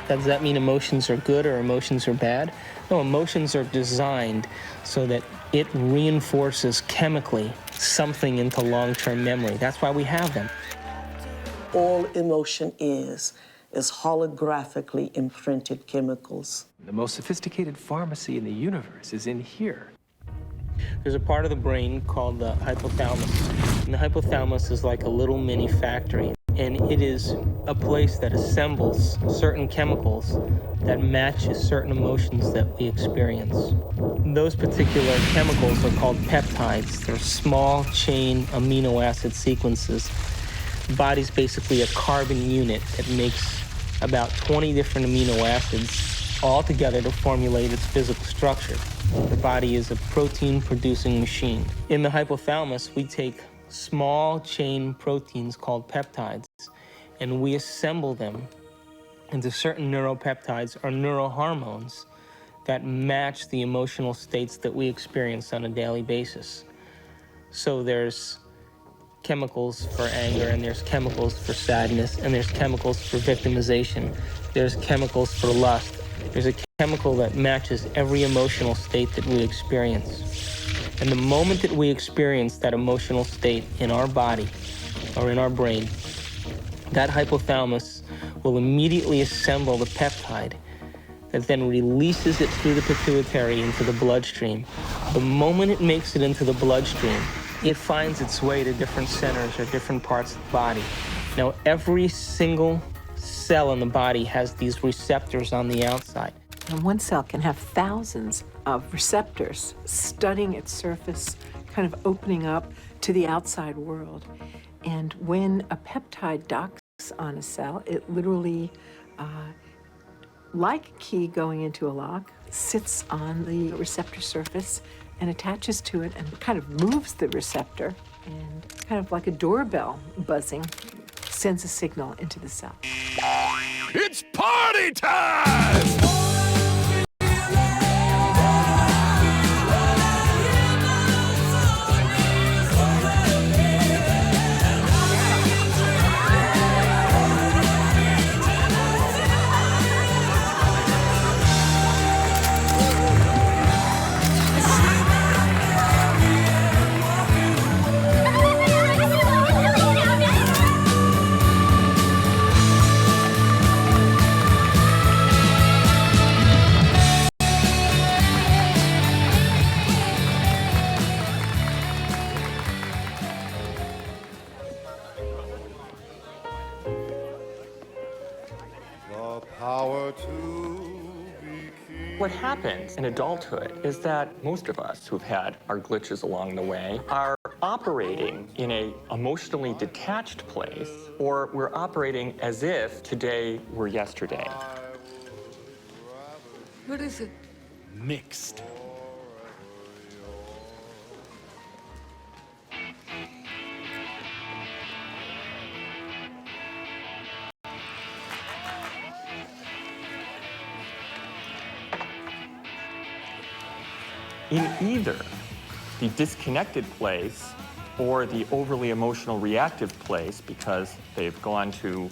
C: Does that mean emotions are good or emotions are bad? No, emotions are designed so that it reinforces chemically something into long-term memory. That's why we have them.
F: All emotion is holographically imprinted chemicals.
J: The most sophisticated pharmacy in the universe is in here.
C: There's a part of the brain called the hypothalamus. And the hypothalamus is like a little mini factory. And it is a place that assembles certain chemicals that match certain emotions that we experience. Those particular chemicals are called peptides. They're small chain amino acid sequences. The body's basically a carbon unit that makes about 20 different amino acids, all together to formulate its physical structure. The body is a protein-producing machine. In the hypothalamus, we take small chain proteins called peptides, and we assemble them into certain neuropeptides or neurohormones that match the emotional states that we experience on a daily basis. So there's chemicals for anger, and there's chemicals for sadness, and there's chemicals for victimization, there's chemicals for lust. There's a chemical that matches every emotional state that we experience. And the moment that we experience that emotional state in our body or in our brain, that hypothalamus will immediately assemble the peptide that then releases it through the pituitary into the bloodstream. The moment it makes it into the bloodstream, it finds its way to different centers or different parts of the body. Now, every single cell in the body has these receptors on the outside.
D: And one cell can have thousands of receptors studding its surface, kind of opening up to the outside world. And when a peptide docks on a cell, it literally, like a key going into a lock, sits on the receptor surface and attaches to it and kind of moves the receptor, and kind of like a doorbell buzzing, sends a signal into the cell.
Q: It's party time!
P: What happens in adulthood is that most of us who've had our glitches along the way are operating in an emotionally detached place, or we're operating as if today were yesterday.
U: What is it?
E: Mixed.
P: In either the disconnected place or the overly emotional reactive place, because they've gone to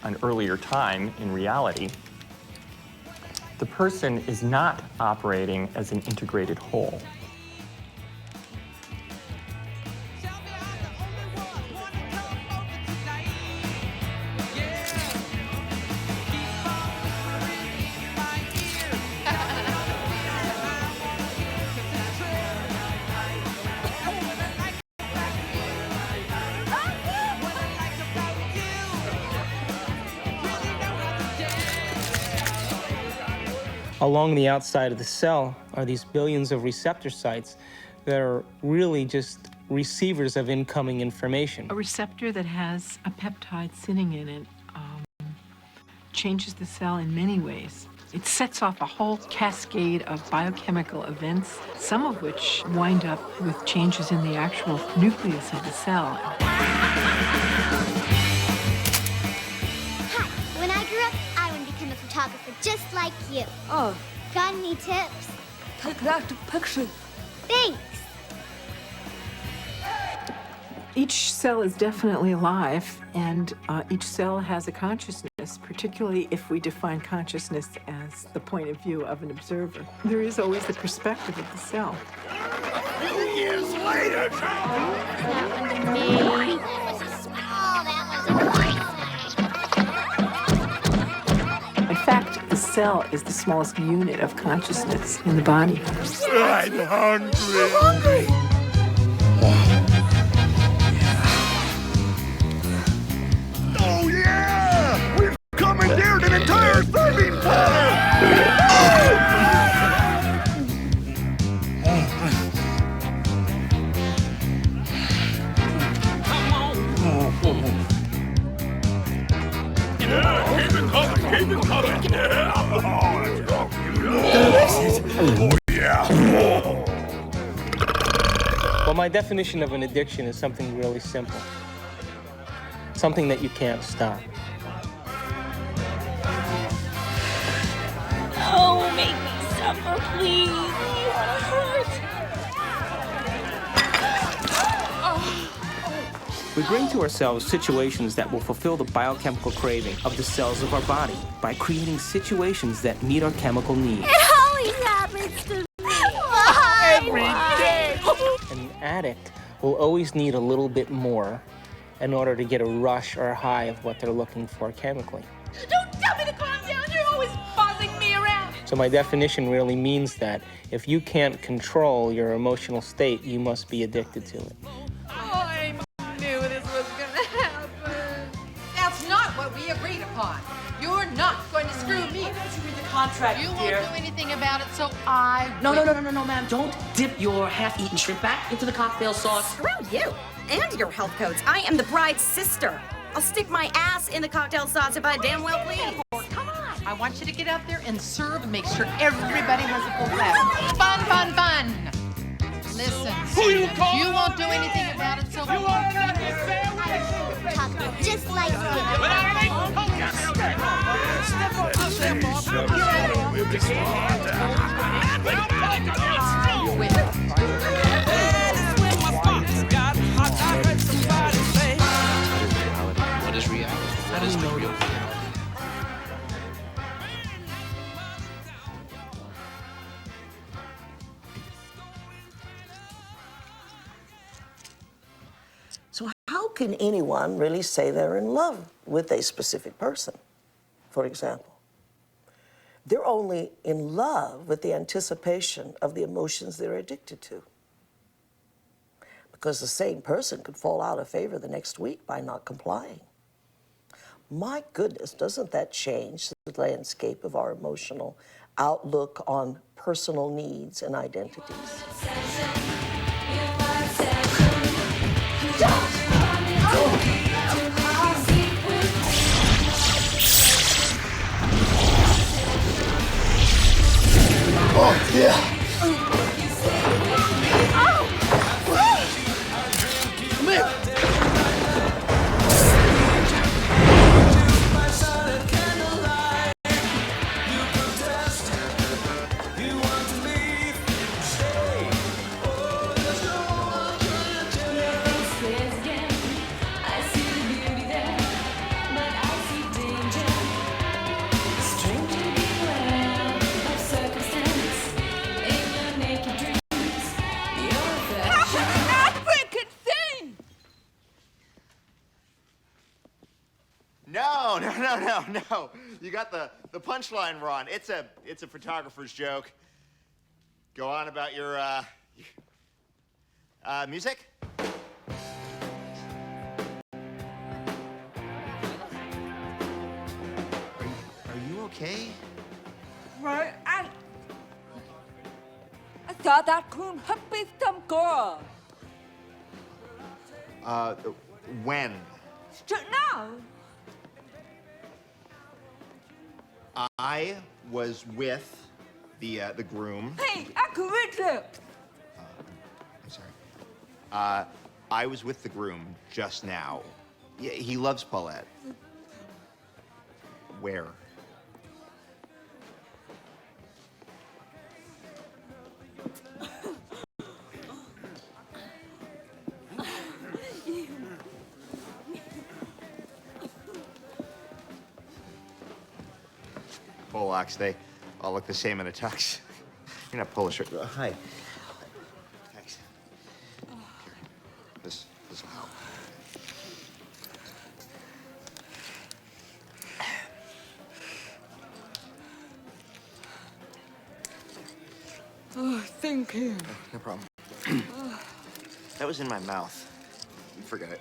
P: an earlier time in reality, the person is not operating as an integrated whole.
C: Along the outside of the cell are these billions of receptor sites that are really just receivers of incoming information.
D: A receptor that has a peptide sitting in it changes the cell in many ways. It sets off a whole cascade of biochemical events, some of which wind up with changes in the actual nucleus of the cell.
G: Hi, when I grew up, I want to become a photographer just like you.
U: Oh.
G: Got any tips?
U: Take lots of pictures.
G: Thanks.
D: Each cell is definitely alive, and each cell has a consciousness, particularly if we define consciousness as the point of view of an observer. There is always the perspective of the cell.
Q: A few years later.
D: In fact, the cell is the smallest unit of consciousness in the body.
Q: I'm hungry. I'm hungry. Oh yeah! We've commandeered an entire serving planet! Yeah, keep it coming, keep it coming. Yeah. Oh, let's go.
C: Well, my definition of an addiction is something really simple. Something that you can't stop.
U: Oh, make me suffer, please. You wanna hurt?
C: We bring to ourselves situations that will fulfill the biochemical craving of the cells of our body by creating situations that meet our chemical needs.
U: It always happens to me. Every day.
C: An addict will always need a little bit more in order to get a rush or a high of what they're looking for chemically.
U: Don't tell me to calm down. You're always bossing me around.
C: So my definition really means that if you can't control your emotional state, you must be addicted to it.
U: I knew this was gonna happen.
H: That's not what we agreed upon. You're not going to screw me. Why don't you read the contract, You won't do anything about it, so I
V: No,
H: will.
V: no, ma'am. Don't dip your half-eaten shrimp back into the cocktail sauce.
W: Screw you and your health codes. I am the bride's sister. I'll stick my ass in the cocktail sauce if I damn well please.
H: Come on. I want you to get out there and serve and make sure everybody has a full glass. Fun, fun, fun. Listen, you won't do anything about it, so
G: You are not the sandwich. Talk just like
T: What is reality? What is the real reality?
F: So how can anyone really say they're in love with a specific person, for example? They're only in love with the anticipation of the emotions they're addicted to. Because the same person could fall out of favor the next week by not complying. My goodness, doesn't that change the landscape of our emotional outlook on personal needs and identities?
X: Oh, yeah.
V: Come here.
Y: No. You got the punchline wrong. It's a photographer's joke. Go on about your music. Are you okay?
U: Right, I thought that could have been some girl.
Y: When?
U: Straight now.
Y: I was with the groom.
U: Hey, I could reach it.
Y: I'm sorry. I was with the groom just now. Yeah, he loves Paulette. Where? Polacks, they all look the same in a tux. You're not Polish. Hi. Thanks. Here. This will help.
U: Oh, thank you.
Y: No problem. That was in my mouth. Forget it.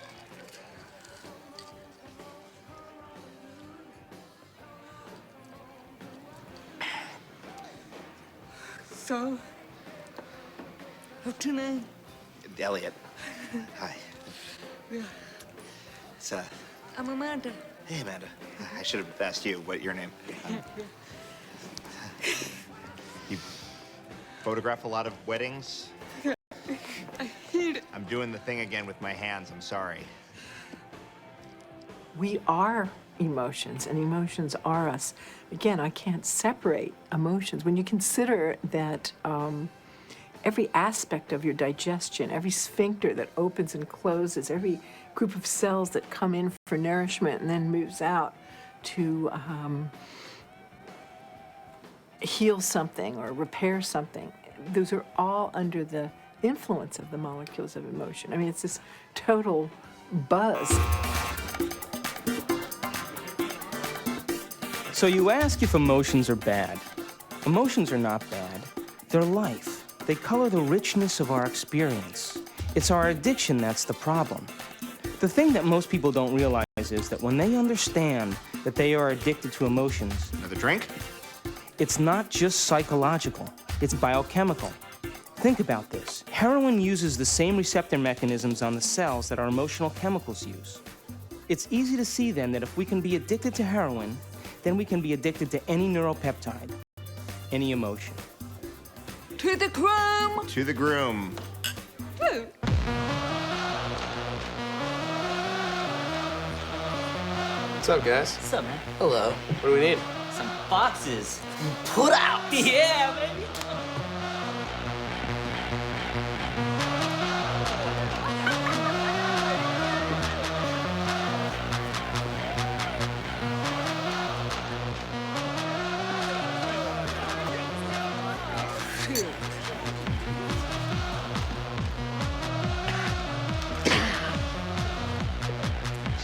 U: So, what's your name?
Y: Elliot. Hi.
U: Yeah,
Y: It's
U: I'm Amanda.
Y: Hey, Amanda. I should have asked you what your name. You photograph a lot of weddings?
U: I hate it.
Y: doing the thing again with my hands. I'm sorry.
D: We are emotions, and emotions are us. Again, I can't separate emotions. When you consider that every aspect of your digestion, every sphincter that opens and closes, every group of cells that come in for nourishment and then moves out to heal something or repair something, those are all under the influence of the molecules of emotion. I mean, it's this total buzz.
C: So you ask if emotions are bad. Emotions are not bad. They're life. They color the richness of our experience. It's our addiction that's the problem. The thing that most people don't realize is that when they understand that they are addicted to emotions...
Y: Another drink?
C: It's not just psychological. It's biochemical. Think about this. Heroin uses the same receptor mechanisms on the cells that our emotional chemicals use. It's easy to see then that if we can be addicted to heroin, then we can be addicted to any neuropeptide, any emotion.
U: To the groom!
Y: To the groom.
U: Woo.
A: What's up, guys?
L: What's up, man?
A: Hello. What do we need?
L: Some boxes. Put out! Yeah, baby!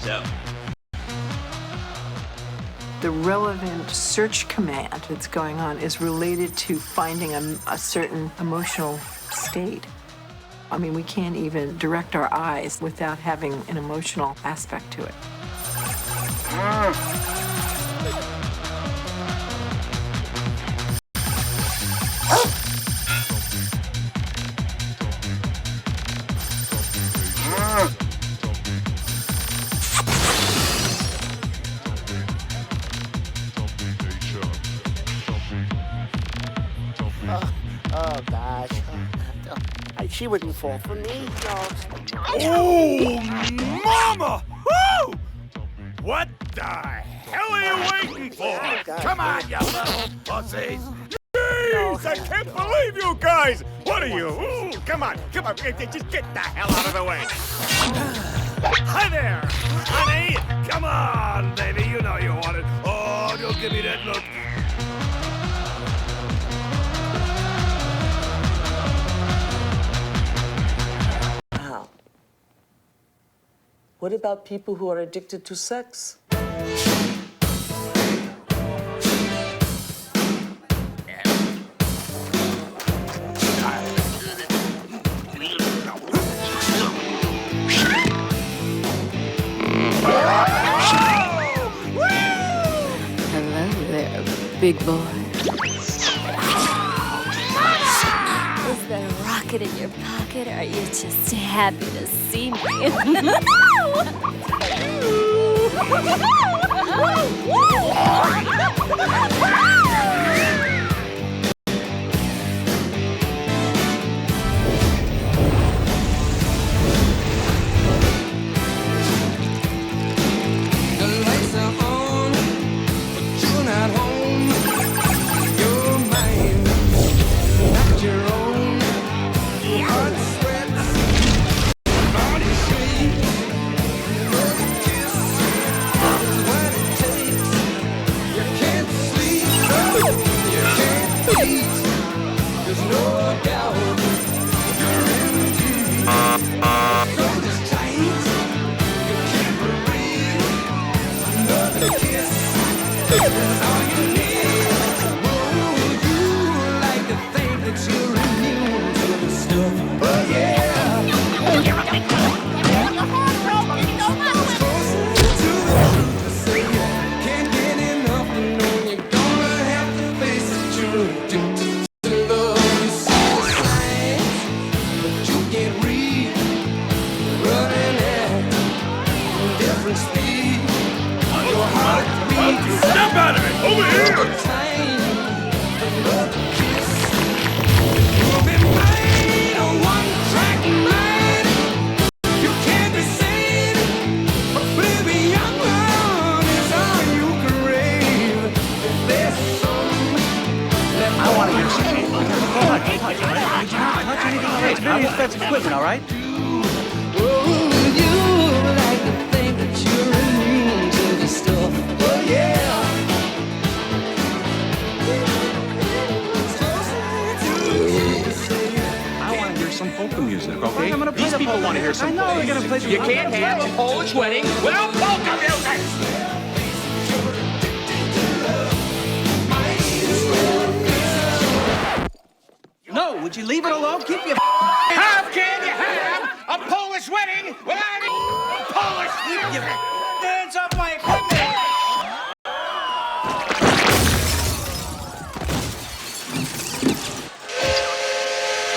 Y: So.
D: The relevant search command that's going on is related to finding a certain emotional state. I mean, we can't even direct our eyes without having an emotional aspect to it.
M: Oh, gosh. She wouldn't fall for me.
Q: Oh, mama! Woo! What the hell are you waiting for? Come on, you little pussies! Jeez, I can't believe you guys! What are you? Ooh, come on, just get the hell out of the way! Hi there, honey! Come on, baby, you know you want it. Oh, don't give me that look.
F: Wow. What about people who are addicted to sex?
U: Hello there, big boy.
G: Is there a rocket in your pocket, or are you just happy to see me?
Q: The lights are on, but you're not home. You're mine, not your own. Heart sweats, body shakes. Another kiss is what it takes. You can't sleep, you can't eat. There's no doubt you're in deep. So just tight, you can't breathe. Another kiss is all you need. Oh, you like to think that you're immune to the stuff. Oh, yeah. Closer to the truth to say you can't get enough and know you're gonna have to face it. You're addicted to love. You see the signs, but you can't read. Running at different speed. Your heart beats. Step out of it! Over here! Time, another kiss. You'll be mine, a one-track mind.
K: pretty expensive equipment, all right?
B: I want to hear some polka music, okay?
K: I'm gonna play
B: These
K: the
B: people
K: polka
B: want to hear
K: music.
B: some
K: I know they're gonna play the
B: You
K: polka
B: can't
K: music.
B: have a Polish wedding without polka music!
K: No, would you leave it alone? Keep your
B: How can you have a Polish wedding without Polish music?
K: hands off my equipment!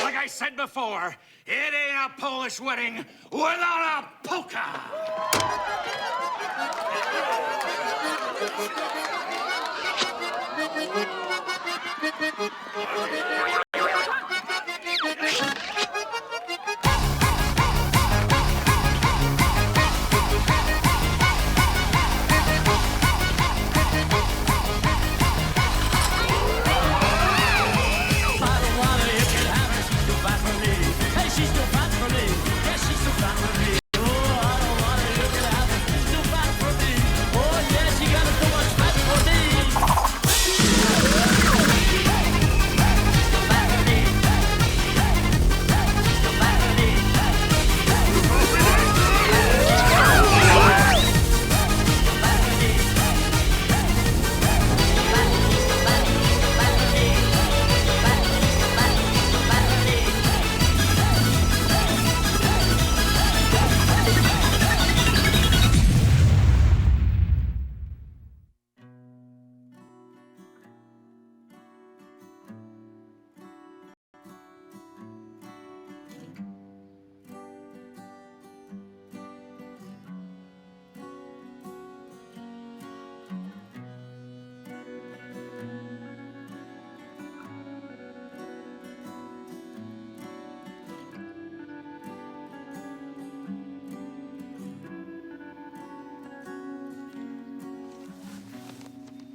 B: Like I said before, it ain't a Polish wedding without a polka!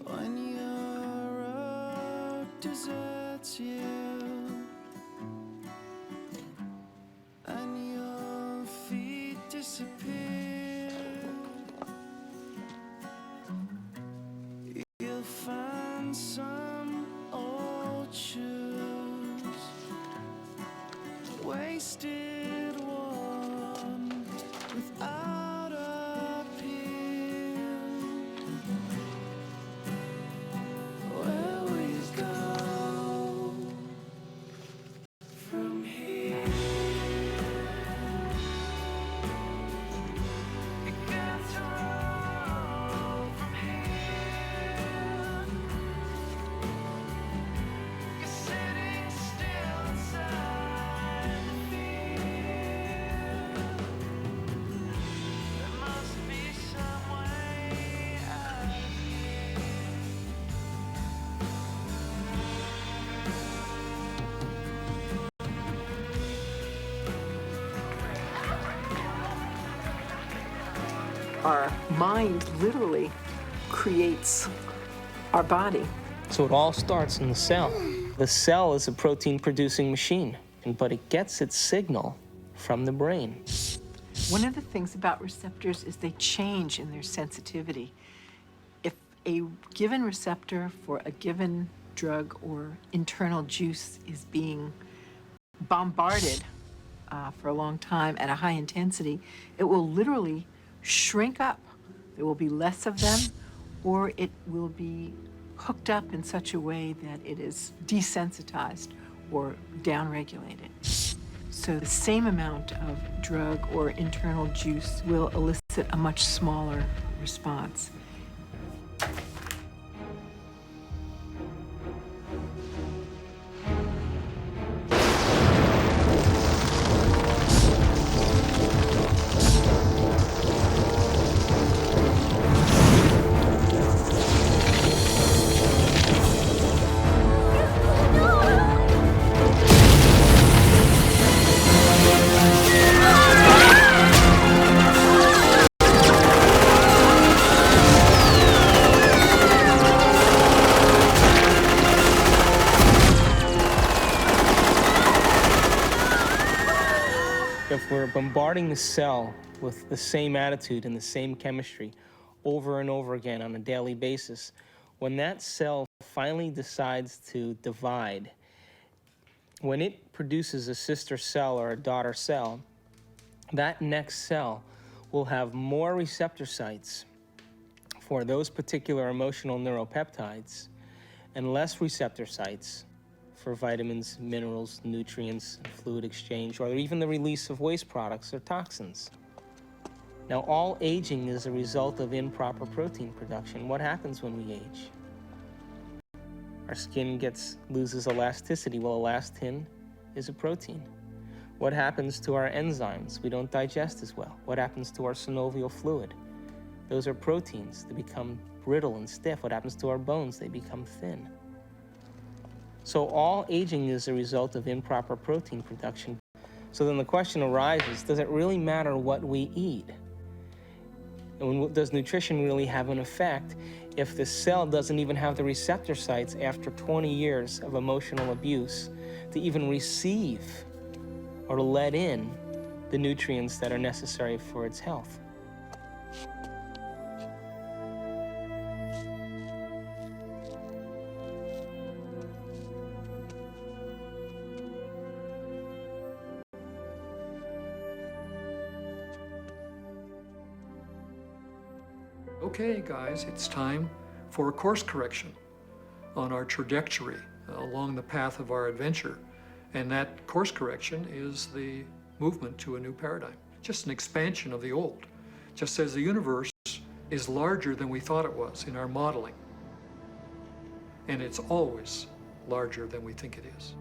Q: When your road deserts you and your feet disappear, you'll find some old shoes, wasted one without appeal. Where we go from here? It gets wrong from here. You're sitting still inside the fear. There must be some way out of here.
D: Our mind literally creates our body.
C: So it all starts in the cell. The cell is a protein-producing machine, but it gets its signal from the brain.
D: One of the things about receptors is they change in their sensitivity. If a given receptor for a given drug or internal juice is being bombarded for a long time at a high intensity, it will literally shrink up. There will be less of them, or it will be hooked up in such a way that it is desensitized or downregulated. So the same amount of drug or internal juice will elicit a much smaller response.
C: If we're bombarding the cell with the same attitude and the same chemistry over and over again on a daily basis, when that cell finally decides to divide, when it produces a sister cell or a daughter cell, that next cell will have more receptor sites for those particular emotional neuropeptides and less receptor sites for vitamins, minerals, nutrients, fluid exchange, or even the release of waste products or toxins. Now, all aging is a result of improper protein production. What happens when we age? Our skin loses elasticity. Well, elastin is a protein. What happens to our enzymes? We don't digest as well. What happens to our synovial fluid? Those are proteins. They become brittle and stiff. What happens to our bones? They become thin. So all aging is a result of improper protein production. So then the question arises, does it really matter what we eat? And does nutrition really have an effect if the cell doesn't even have the receptor sites after 20 years of emotional abuse to even receive or to let in the nutrients that are necessary for its health?
I: Okay, guys, it's time for a course correction on our trajectory along the path of our adventure. And that course correction is the movement to a new paradigm, just an expansion of the old. Just as the universe is larger than we thought it was in our modeling. And it's always larger than we think it is.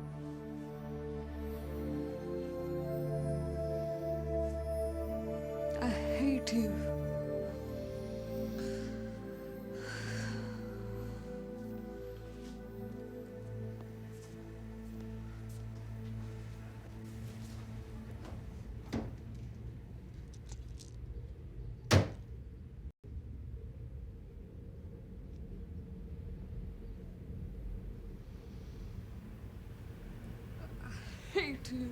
U: I hate you. Hate you.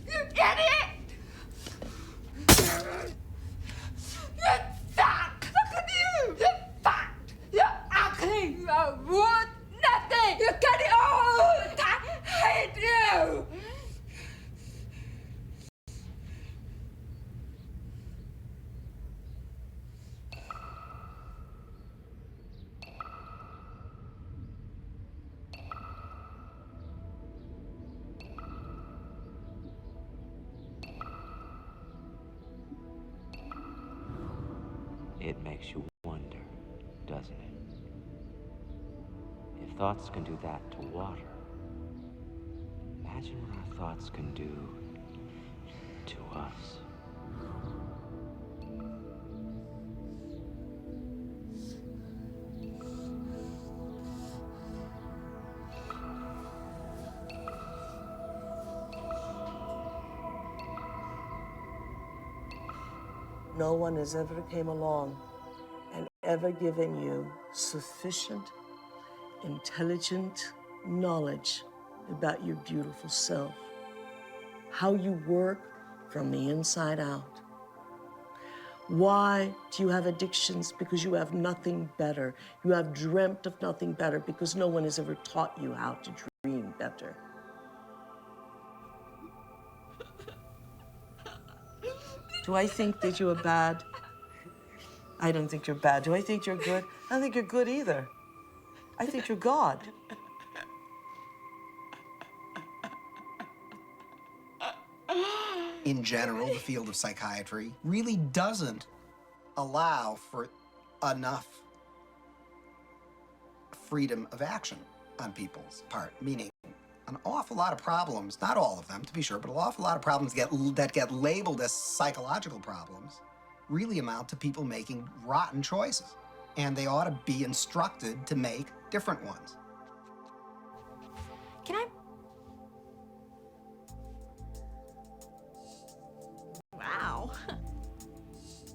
U: You idiot! You suck! Look at you! You fucked! You're ugly! You're worth nothing! You get it all! I hate you!
T: It makes you wonder, doesn't it? If thoughts can do that to water, imagine what our thoughts can do to us.
F: No one has ever came along and ever given you sufficient, intelligent knowledge about your beautiful self, how you work from the inside out. Why do you have addictions? Because you have nothing better. You have dreamt of nothing better because no one has ever taught you how to dream better. Do I think that you are bad? I don't think you're bad. Do I think you're good? I don't think you're good either. I think you're God.
N: In general, the field of psychiatry really doesn't allow for enough freedom of action on people's part, meaning an awful lot of problems, not all of them to be sure, but an awful lot of problems that get labeled as psychological problems really amount to people making rotten choices. And they ought to be instructed to make different ones.
W: Can I?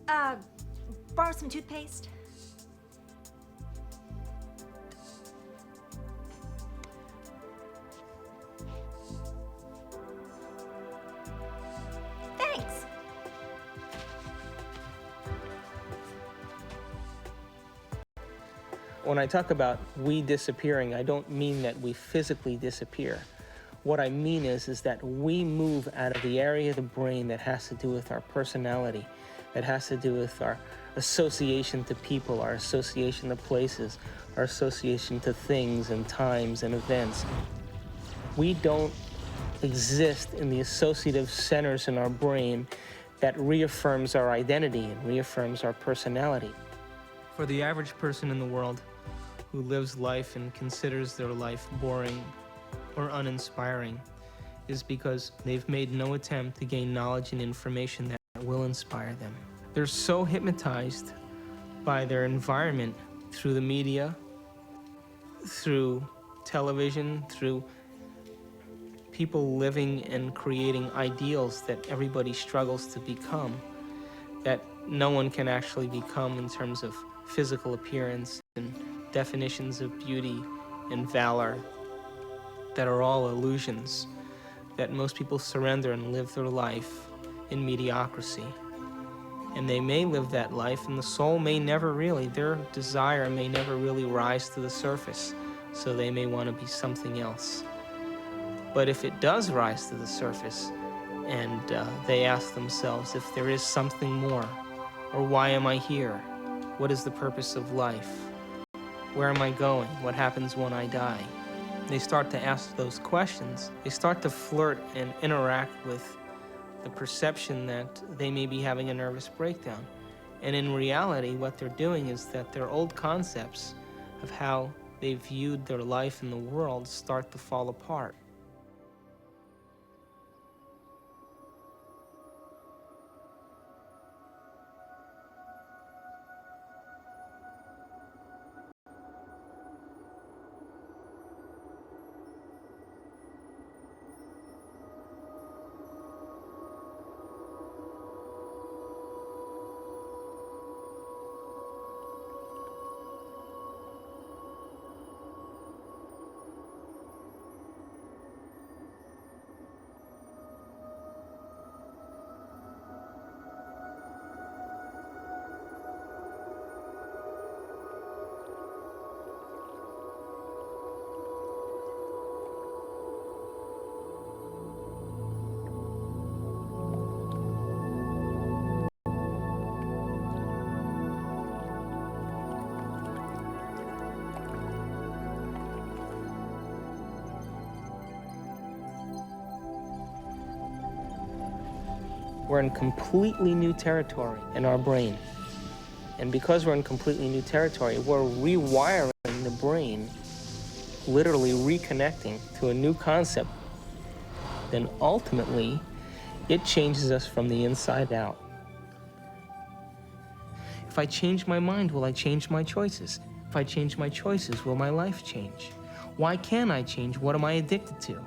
E: borrow some toothpaste? Thanks.
C: When I talk about we disappearing, I don't mean that we physically disappear. What I mean is that we move out of the area of the brain that has to do with our personality, that has to do with our association to people, our association to places, our association to things and times and events. We don't exist in the associative centers in our brain that reaffirms our identity and reaffirms our personality. For the average person in the world who lives life and considers their life boring or uninspiring is because they've made no attempt to gain knowledge and information that will inspire them. They're so hypnotized by their environment through the media, through television, through people living and creating ideals that everybody struggles to become, that no one can actually become in terms of physical appearance and definitions of beauty and valor that are all illusions, that most people surrender and live their life in mediocrity. And they may live that life and the soul may never really, their desire may never really rise to the surface, so they may want to be something else. But if it does rise to the surface and they ask themselves if there is something more, or why am I here? What is the purpose of life? Where am I going? What happens when I die? They start to ask those questions. They start to flirt and interact with the perception that they may be having a nervous breakdown. And in reality, what they're doing is that their old concepts of how they viewed their life in the world start to fall apart. We're in completely new territory in our brain. And because we're in completely new territory, we're rewiring the brain, literally reconnecting to a new concept. Then ultimately, it changes us from the inside out. If I change my mind, will I change my choices? If I change my choices, will my life change? Why can't I change? What am I addicted to?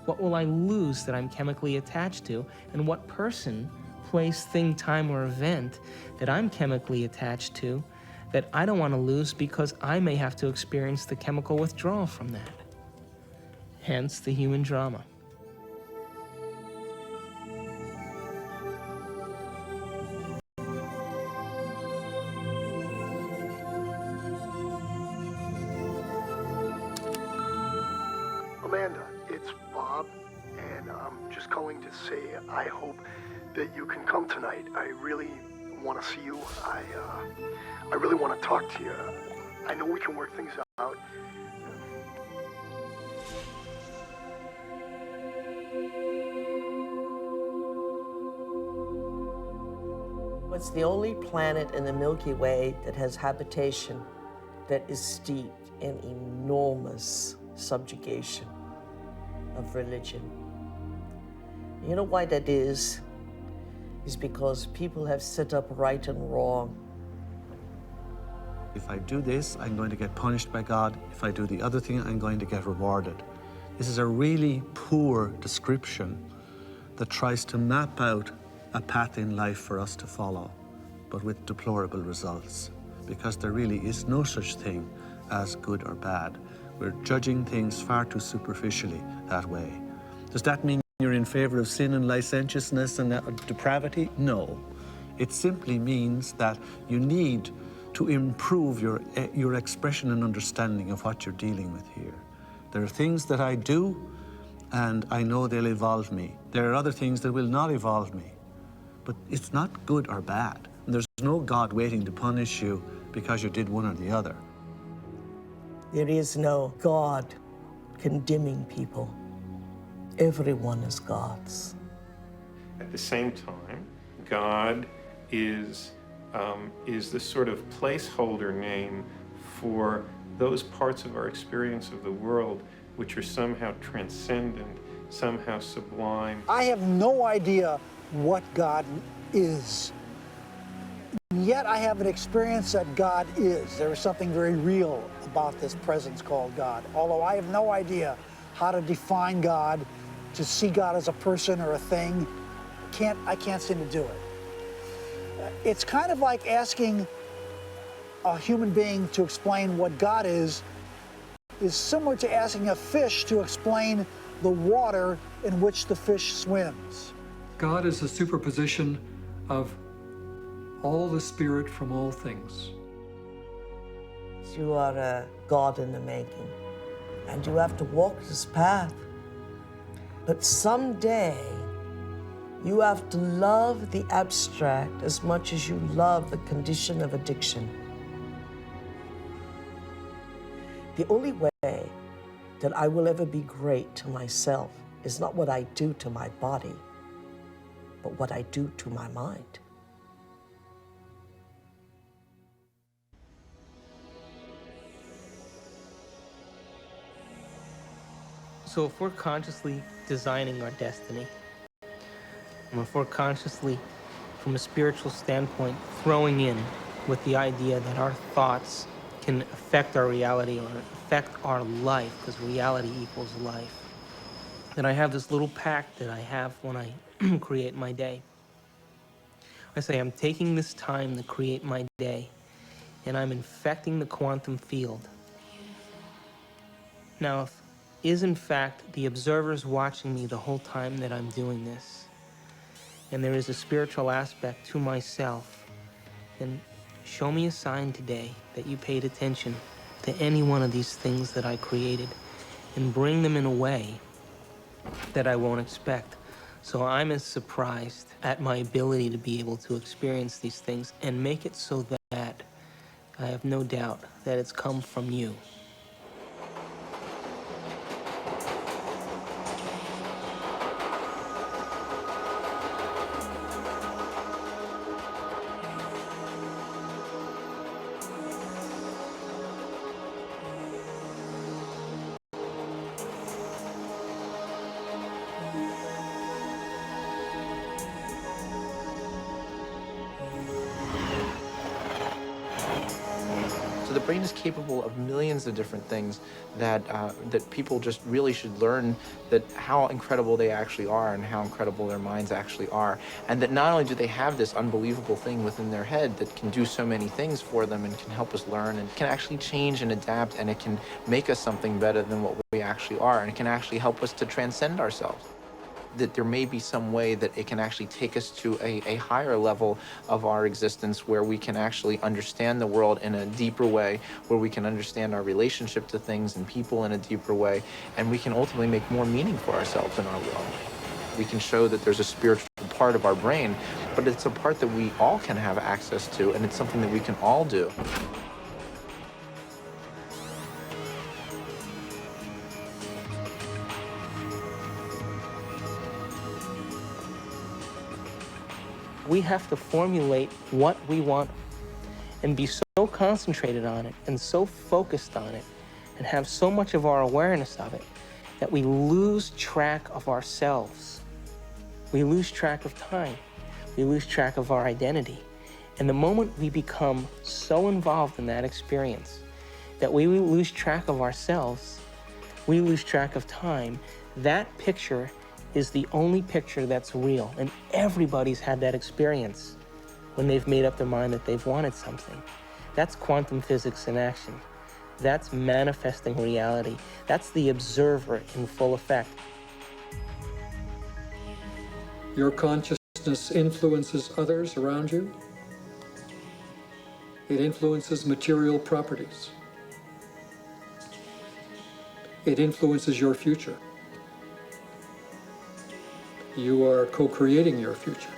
C: What will I lose that I'm chemically attached to? And what person, place, thing, time, or event that I'm chemically attached to that I don't want to lose because I may have to experience the chemical withdrawal from that? Hence the human drama.
J: Amanda, it's Bob, and I'm just calling to say I hope that you can come tonight. I really want to see you. I really want to talk to you. I know we can work things out.
F: It's the only planet in the Milky Way that has habitation that is steeped in enormous subjugation of religion. You know why that is? Is because people have set up right and wrong.
O: If I do this, I'm going to get punished by God. If I do the other thing, I'm going to get rewarded. This is a really poor description that tries to map out a path in life for us to follow. but with deplorable results, because there really is no such thing as good or bad. We're judging things far too superficially that way. Does that mean you're in favor of sin and licentiousness and depravity? No. It simply means that you need to improve your expression and understanding of what you're dealing with here. There are things that I do, and I know they'll evolve me. There are other things that will not evolve me. But it's not good or bad. And there's no God waiting to punish you because you did one or the other.
F: There is no God condemning people. Everyone is God's.
E: At the same time, God is the sort of placeholder name for those parts of our experience of the world which are somehow transcendent, somehow sublime.
H: I have no idea what God is. And yet I have an experience that God is. There is something very real about this presence called God. Although I have no idea how to define God, to see God as a person or a thing, I can't seem to do it. It's kind of like asking a human being to explain what God is similar to asking a fish to explain the water in which the fish swims.
I: God is a superposition of all the spirit from all things.
F: You are a God in the making, and you have to walk this path. But someday, you have to love the abstract as much as you love the condition of addiction. The only way that I will ever be great to myself is not what I do to my body, but what I do to my mind.
C: So if we're consciously designing our destiny, and if we're consciously, from a spiritual standpoint, throwing in with the idea that our thoughts can affect our reality or affect our life, because reality equals life, then I have this little pact that I have when I create my day. I say I'm taking this time to create my day, and I'm infecting the quantum field. Now, if is in fact the observers watching me the whole time that I'm doing this, and there is a spiritual aspect to myself, then show me a sign today that you paid attention to any one of these things that I created, and bring them in a way that I won't expect. So I'm as surprised at my ability to be able to experience these things and make it so that I have no doubt that it's come from you.
A: So the brain is capable of millions of different things that people just really should learn that how incredible they actually are and how incredible their minds actually are. And that not only do they have this unbelievable thing within their head that can do so many things for them and can help us learn and can actually change and adapt, and it can make us something better than what we actually are, and it can actually help us to transcend ourselves. That there may be some way that it can actually take us to a higher level of our existence, where we can actually understand the world in a deeper way, where we can understand our relationship to things and people in a deeper way, and we can ultimately make more meaning for ourselves in our world. We can show that there's a spiritual part of our brain, but it's a part that we all can have access to, and it's something that we can all do.
C: We have to formulate what we want and be so concentrated on it and so focused on it and have so much of our awareness of it that we lose track of ourselves. We lose track of time. We lose track of our identity. And the moment we become so involved in that experience that we lose track of ourselves, we lose track of time, that picture is the only picture that's real. And everybody's had that experience when they've made up their mind that they've wanted something. That's quantum physics in action. That's manifesting reality. That's the observer in full effect.
I: Your consciousness influences others around you. It influences material properties. It influences your future. You are co-creating your future.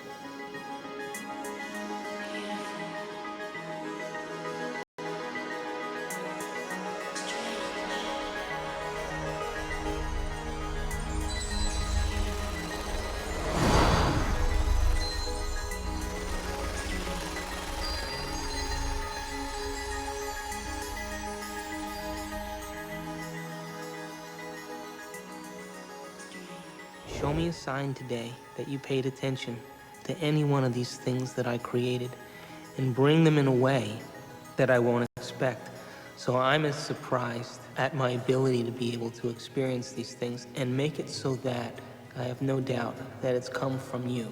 C: Show me a sign today that you paid attention to any one of these things that I created, and bring them in a way that I won't expect. So I'm as surprised at my ability to be able to experience these things, and make it so that I have no doubt that it's come from you.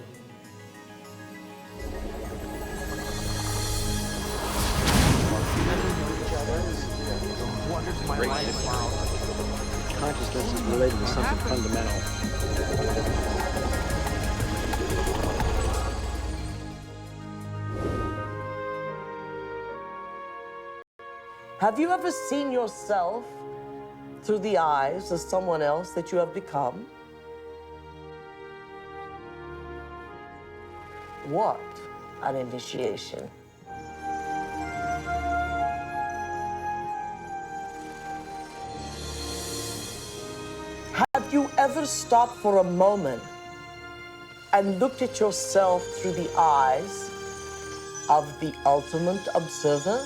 H: Consciousness is related to something fundamental.
F: Have you ever seen yourself through the eyes of someone else that you have become? What an initiation. Have you ever stopped for a moment and looked at yourself through the eyes of the ultimate observer?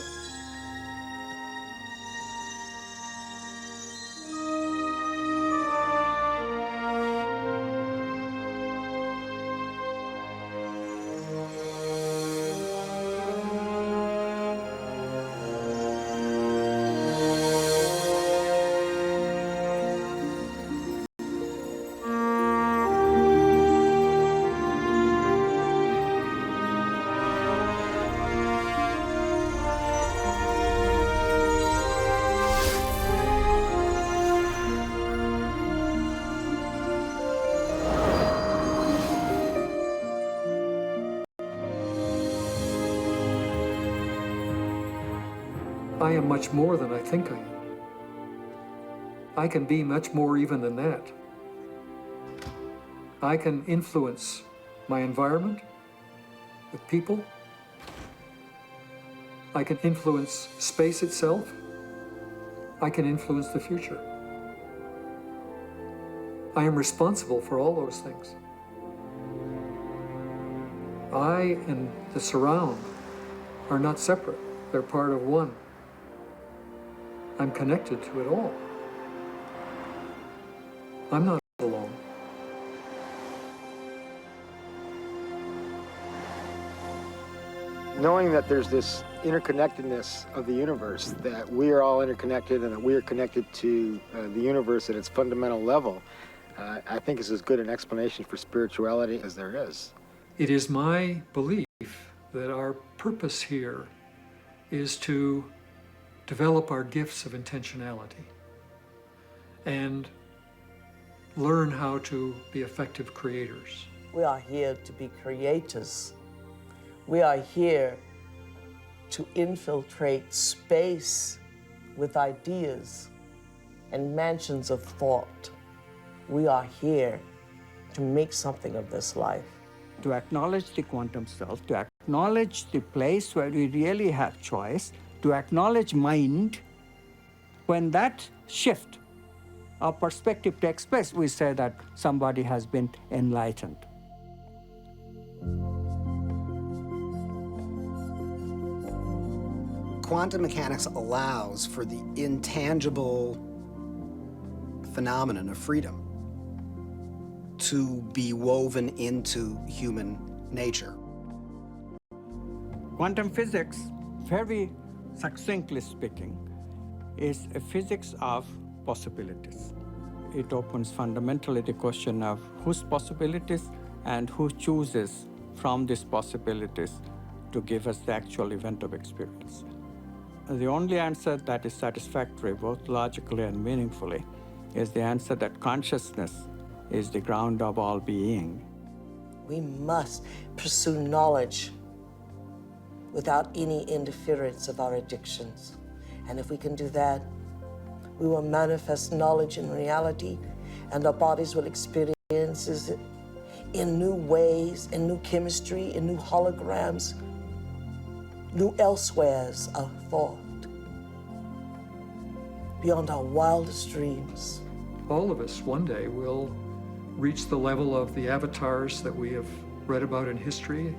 I: I am much more than I think I am. I can be much more even than that. I can influence my environment with people. I can influence space itself. I can influence the future. I am responsible for all those things. I and the surround are not separate. They're part of one. I'm connected to it all. I'm not alone.
H: Knowing that there's this interconnectedness of the universe, that we are all interconnected and that we are connected to the universe at its fundamental level, I think is as good an explanation for spirituality as there is.
I: It is my belief that our purpose here is to develop our gifts of intentionality and learn how to be effective creators.
F: We are here to be creators. We are here to infiltrate space with ideas and mansions of thought. We are here to make something of this life.
P: To acknowledge the quantum self, to acknowledge the place where we really have choice, to acknowledge mind. When that shift, our perspective takes place, we say that somebody has been enlightened.
N: Quantum mechanics allows for the intangible phenomenon of freedom to be woven into human nature.
P: Quantum physics, very succinctly speaking, is a physics of possibilities. It opens fundamentally the question of whose possibilities and who chooses from these possibilities to give us the actual event of experience. The only answer that is satisfactory, both logically and meaningfully, is the answer that consciousness is the ground of all being.
F: We must pursue knowledge without any interference of our addictions. And if we can do that, we will manifest knowledge in reality, and our bodies will experience it in new ways, in new chemistry, in new holograms, new elsewheres of thought, beyond our wildest dreams.
I: All of us one day will reach the level of the avatars that we have read about in history,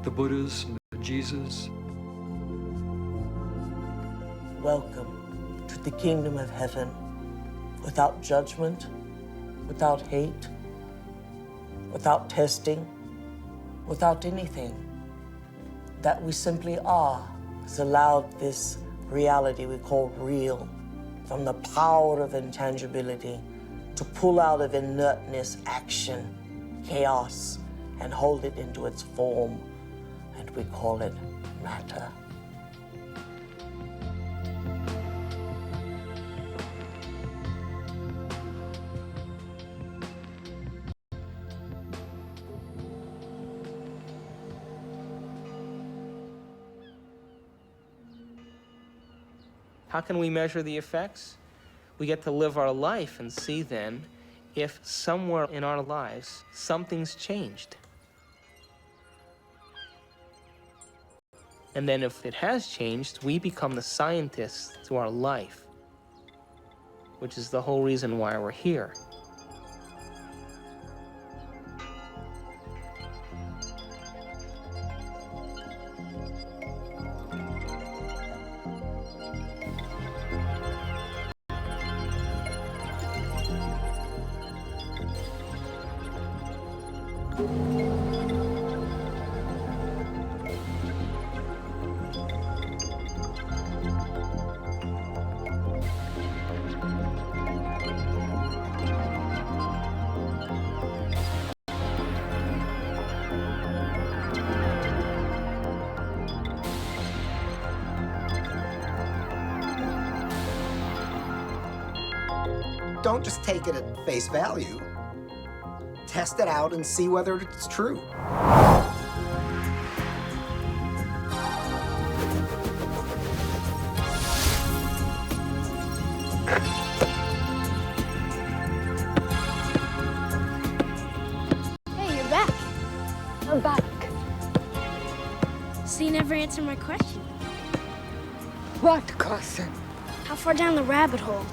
I: the Buddhas and the Jesus.
F: Welcome to the kingdom of heaven, without judgment, without hate, without testing, without anything. That we simply are has allowed this reality we call real, from the power of intangibility, to pull out of inertness action, chaos, and hold it into its form, and we call it matter.
C: How can we measure the effects? We get to live our life and see then if somewhere in our lives something's changed. And then if it has changed, we become the scientists to our life, which is the whole reason why we're here.
N: Don't just take it at face value. Test it out and see whether it's true.
G: Hey, you're back. I'm back. So you never answered my question.
U: What question?
G: How far down the rabbit hole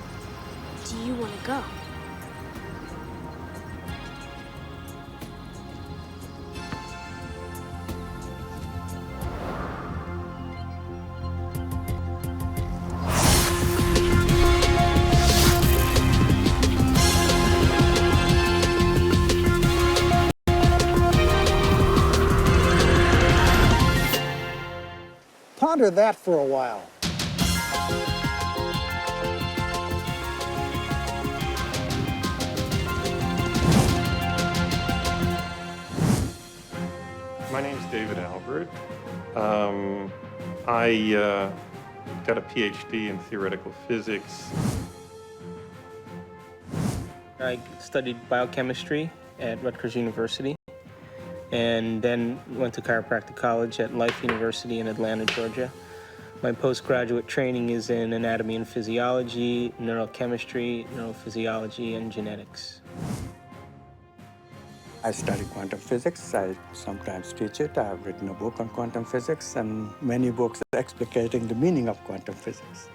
G: do you want to go?
H: Ponder that for a while.
E: My name's David Albert. I got a PhD in theoretical physics.
C: I studied biochemistry at Rutgers University, and then went to chiropractic college at Life University in Atlanta, Georgia. My postgraduate training is in anatomy and physiology, neurochemistry, neurophysiology, and genetics.
P: I study quantum physics. I sometimes teach it. I've written a book on quantum physics and many books explicating the meaning of quantum physics.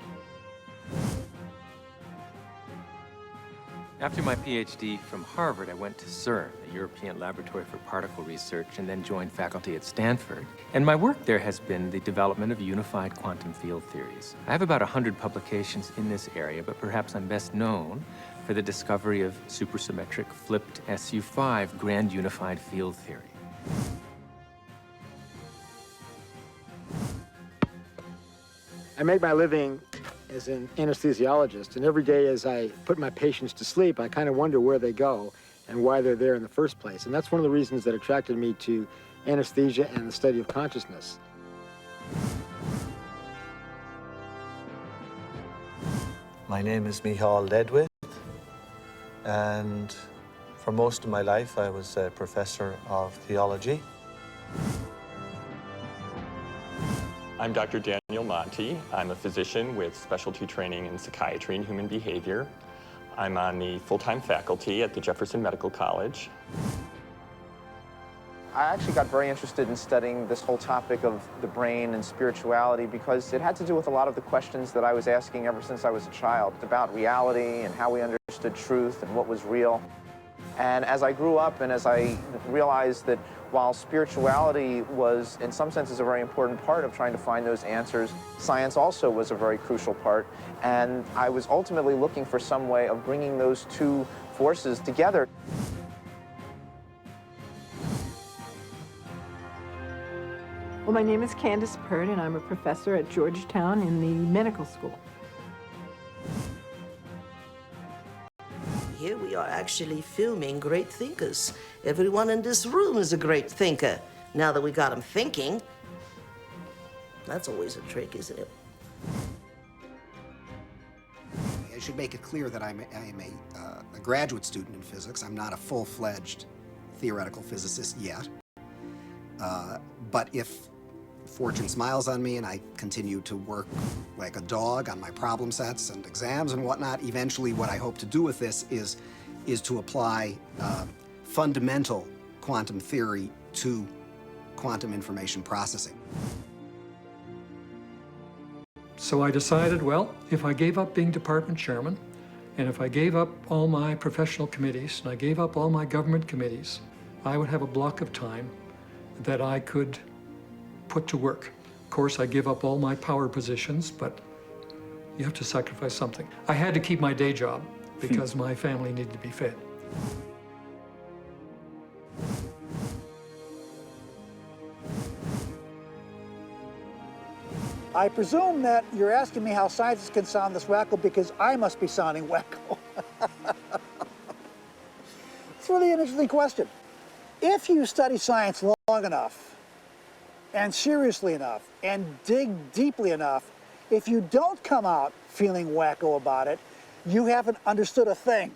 L: After my PhD from Harvard, I went to CERN, the European Laboratory for Particle Research, and then joined faculty at Stanford. And my work there has been the development of unified quantum field theories. I have about 100 publications in this area, but perhaps I'm best known for the discovery of supersymmetric flipped SU5 grand unified field theory.
R: I make my living as an anesthesiologist, and every day as I put my patients to sleep, I kind of wonder where they go and why they're there in the first place. And that's one of the reasons that attracted me to anesthesia and the study of consciousness.
O: My name is Michal Ledwith, and for most of my life I was a professor of theology.
M: I'm Dr. Daniel Monti. I'm a physician with specialty training in psychiatry and human behavior. I'm on the full-time faculty at the Jefferson Medical College.
A: I actually got very interested in studying this whole topic of the brain and spirituality because it had to do with a lot of the questions that I was asking ever since I was a child about reality and how we understood truth and what was real. And as I grew up and as I realized that while spirituality was, in some senses, a very important part of trying to find those answers, science also was a very crucial part. And I was ultimately looking for some way of bringing those two forces together.
D: Well, my name is Candace Pert, and I'm a professor at Georgetown in the medical school.
F: Here we are actually filming great thinkers. Everyone in this room is a great thinker. Now that we got them thinking, that's always a trick, isn't it?
N: I should make it clear that I'm a graduate student in physics. I'm not a full-fledged theoretical physicist yet. But if fortune smiles on me and I continue to work like a dog on my problem sets and exams and whatnot, eventually what I hope to do with this is to apply fundamental quantum theory to quantum information processing.
I: So I decided, well, if I gave up being department chairman, and if I gave up all my professional committees, and I gave up all my government committees, I would have a block of time that I could put to work. Of course, I give up all my power positions, but you have to sacrifice something. I had to keep my day job because my family needed to be fed.
H: I presume that you're asking me how scientists can sound this wacko because I must be sounding wacko. It's really an interesting question. If you study science long enough, and seriously enough, and dig deeply enough, if you don't come out feeling wacko about it, you haven't understood a thing.